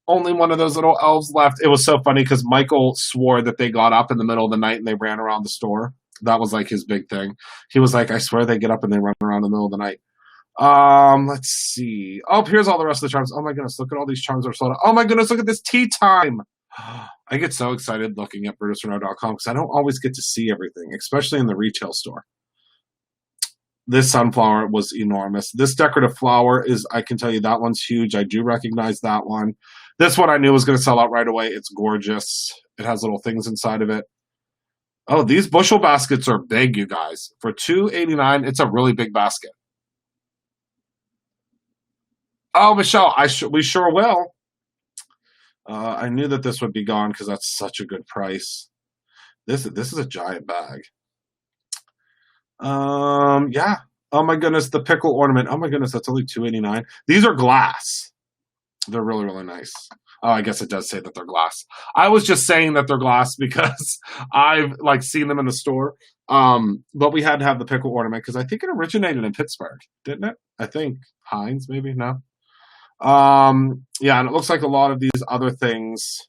one of those little elves left. It was so funny because Michael swore that they got up in the middle of the night and they ran around the store. That was like his big thing. He was like, I swear they get up and they run around in the middle of the night. Let's see. Oh, here's all the rest of the charms. Oh my goodness, look at all these charms that are sold out. Oh my goodness, look at this tea time. I get so excited looking at BrutusRenault.com because I don't always get to see everything, especially in the retail store. This sunflower was enormous. This decorative flower is, I can tell you that one's huge. I do recognize that one. This one I knew was going to sell out right away. It's gorgeous. It has little things inside of it. Oh, these bushel baskets are big, you guys. For $2.89, it's a really big basket. Oh, Michelle, we sure will. I knew that this would be gone because that's such a good price. This is a giant bag. Yeah. Oh my goodness, the pickle ornament. Oh my goodness, that's only $2.89. These are glass. They're really, really nice. Oh, I guess it does say that they're glass. I was just saying that they're glass because I've like seen them in the store. But we had to have the pickle ornament because I think it originated in Pittsburgh, didn't it? I think Heinz, maybe, no. Yeah, and it looks like a lot of these other things.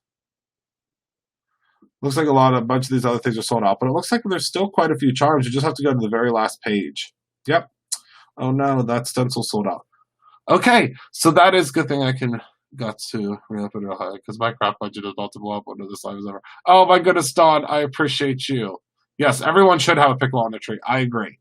Looks like a bunch of these other things are sold out, but it looks like there's still quite a few charms. You just have to go to the very last page. Yep. Oh no, that stencil sold out. Okay, so that is a good thing I got to really put it high because my craft budget is about to blow up under this live as ever. Oh my goodness, Dawn, I appreciate you. Yes, everyone should have a pickle on the tree. I agree.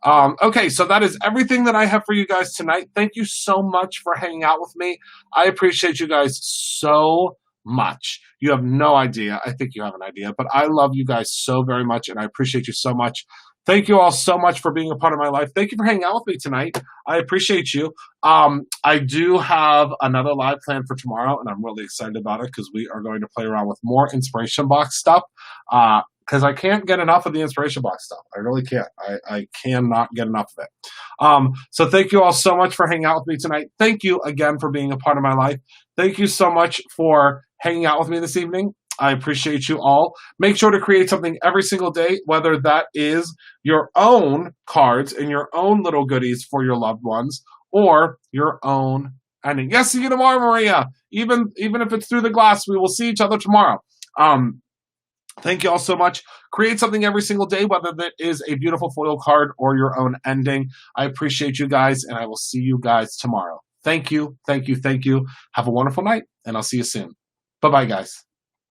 Okay, so that is everything that I have for you guys tonight. Thank you so much for hanging out with me. I appreciate you guys so much. You have no idea. I think you have an idea, but I love you guys so very much, and I appreciate you so much. Thank you all so much for being a part of my life. Thank you for hanging out with me tonight. I appreciate you. I do have another live plan for tomorrow, and I'm really excited about it because we are going to play around with more inspiration box stuff. Because I can't get enough of the inspiration box stuff. I really can't. I cannot get enough of it. So thank you all so much for hanging out with me tonight. Thank you again for being a part of my life. Thank you so much for hanging out with me this evening. I appreciate you all. Make sure to create something every single day, whether that is your own cards and your own little goodies for your loved ones or your own ending. Yes, see you tomorrow, Maria. Even if it's through the glass, we will see each other tomorrow. Thank you all so much. Create something every single day, whether that is a beautiful foil card or your own ending. I appreciate you guys, and I will see you guys tomorrow. Thank you, thank you, thank you. Have a wonderful night, and I'll see you soon. Bye-bye, guys.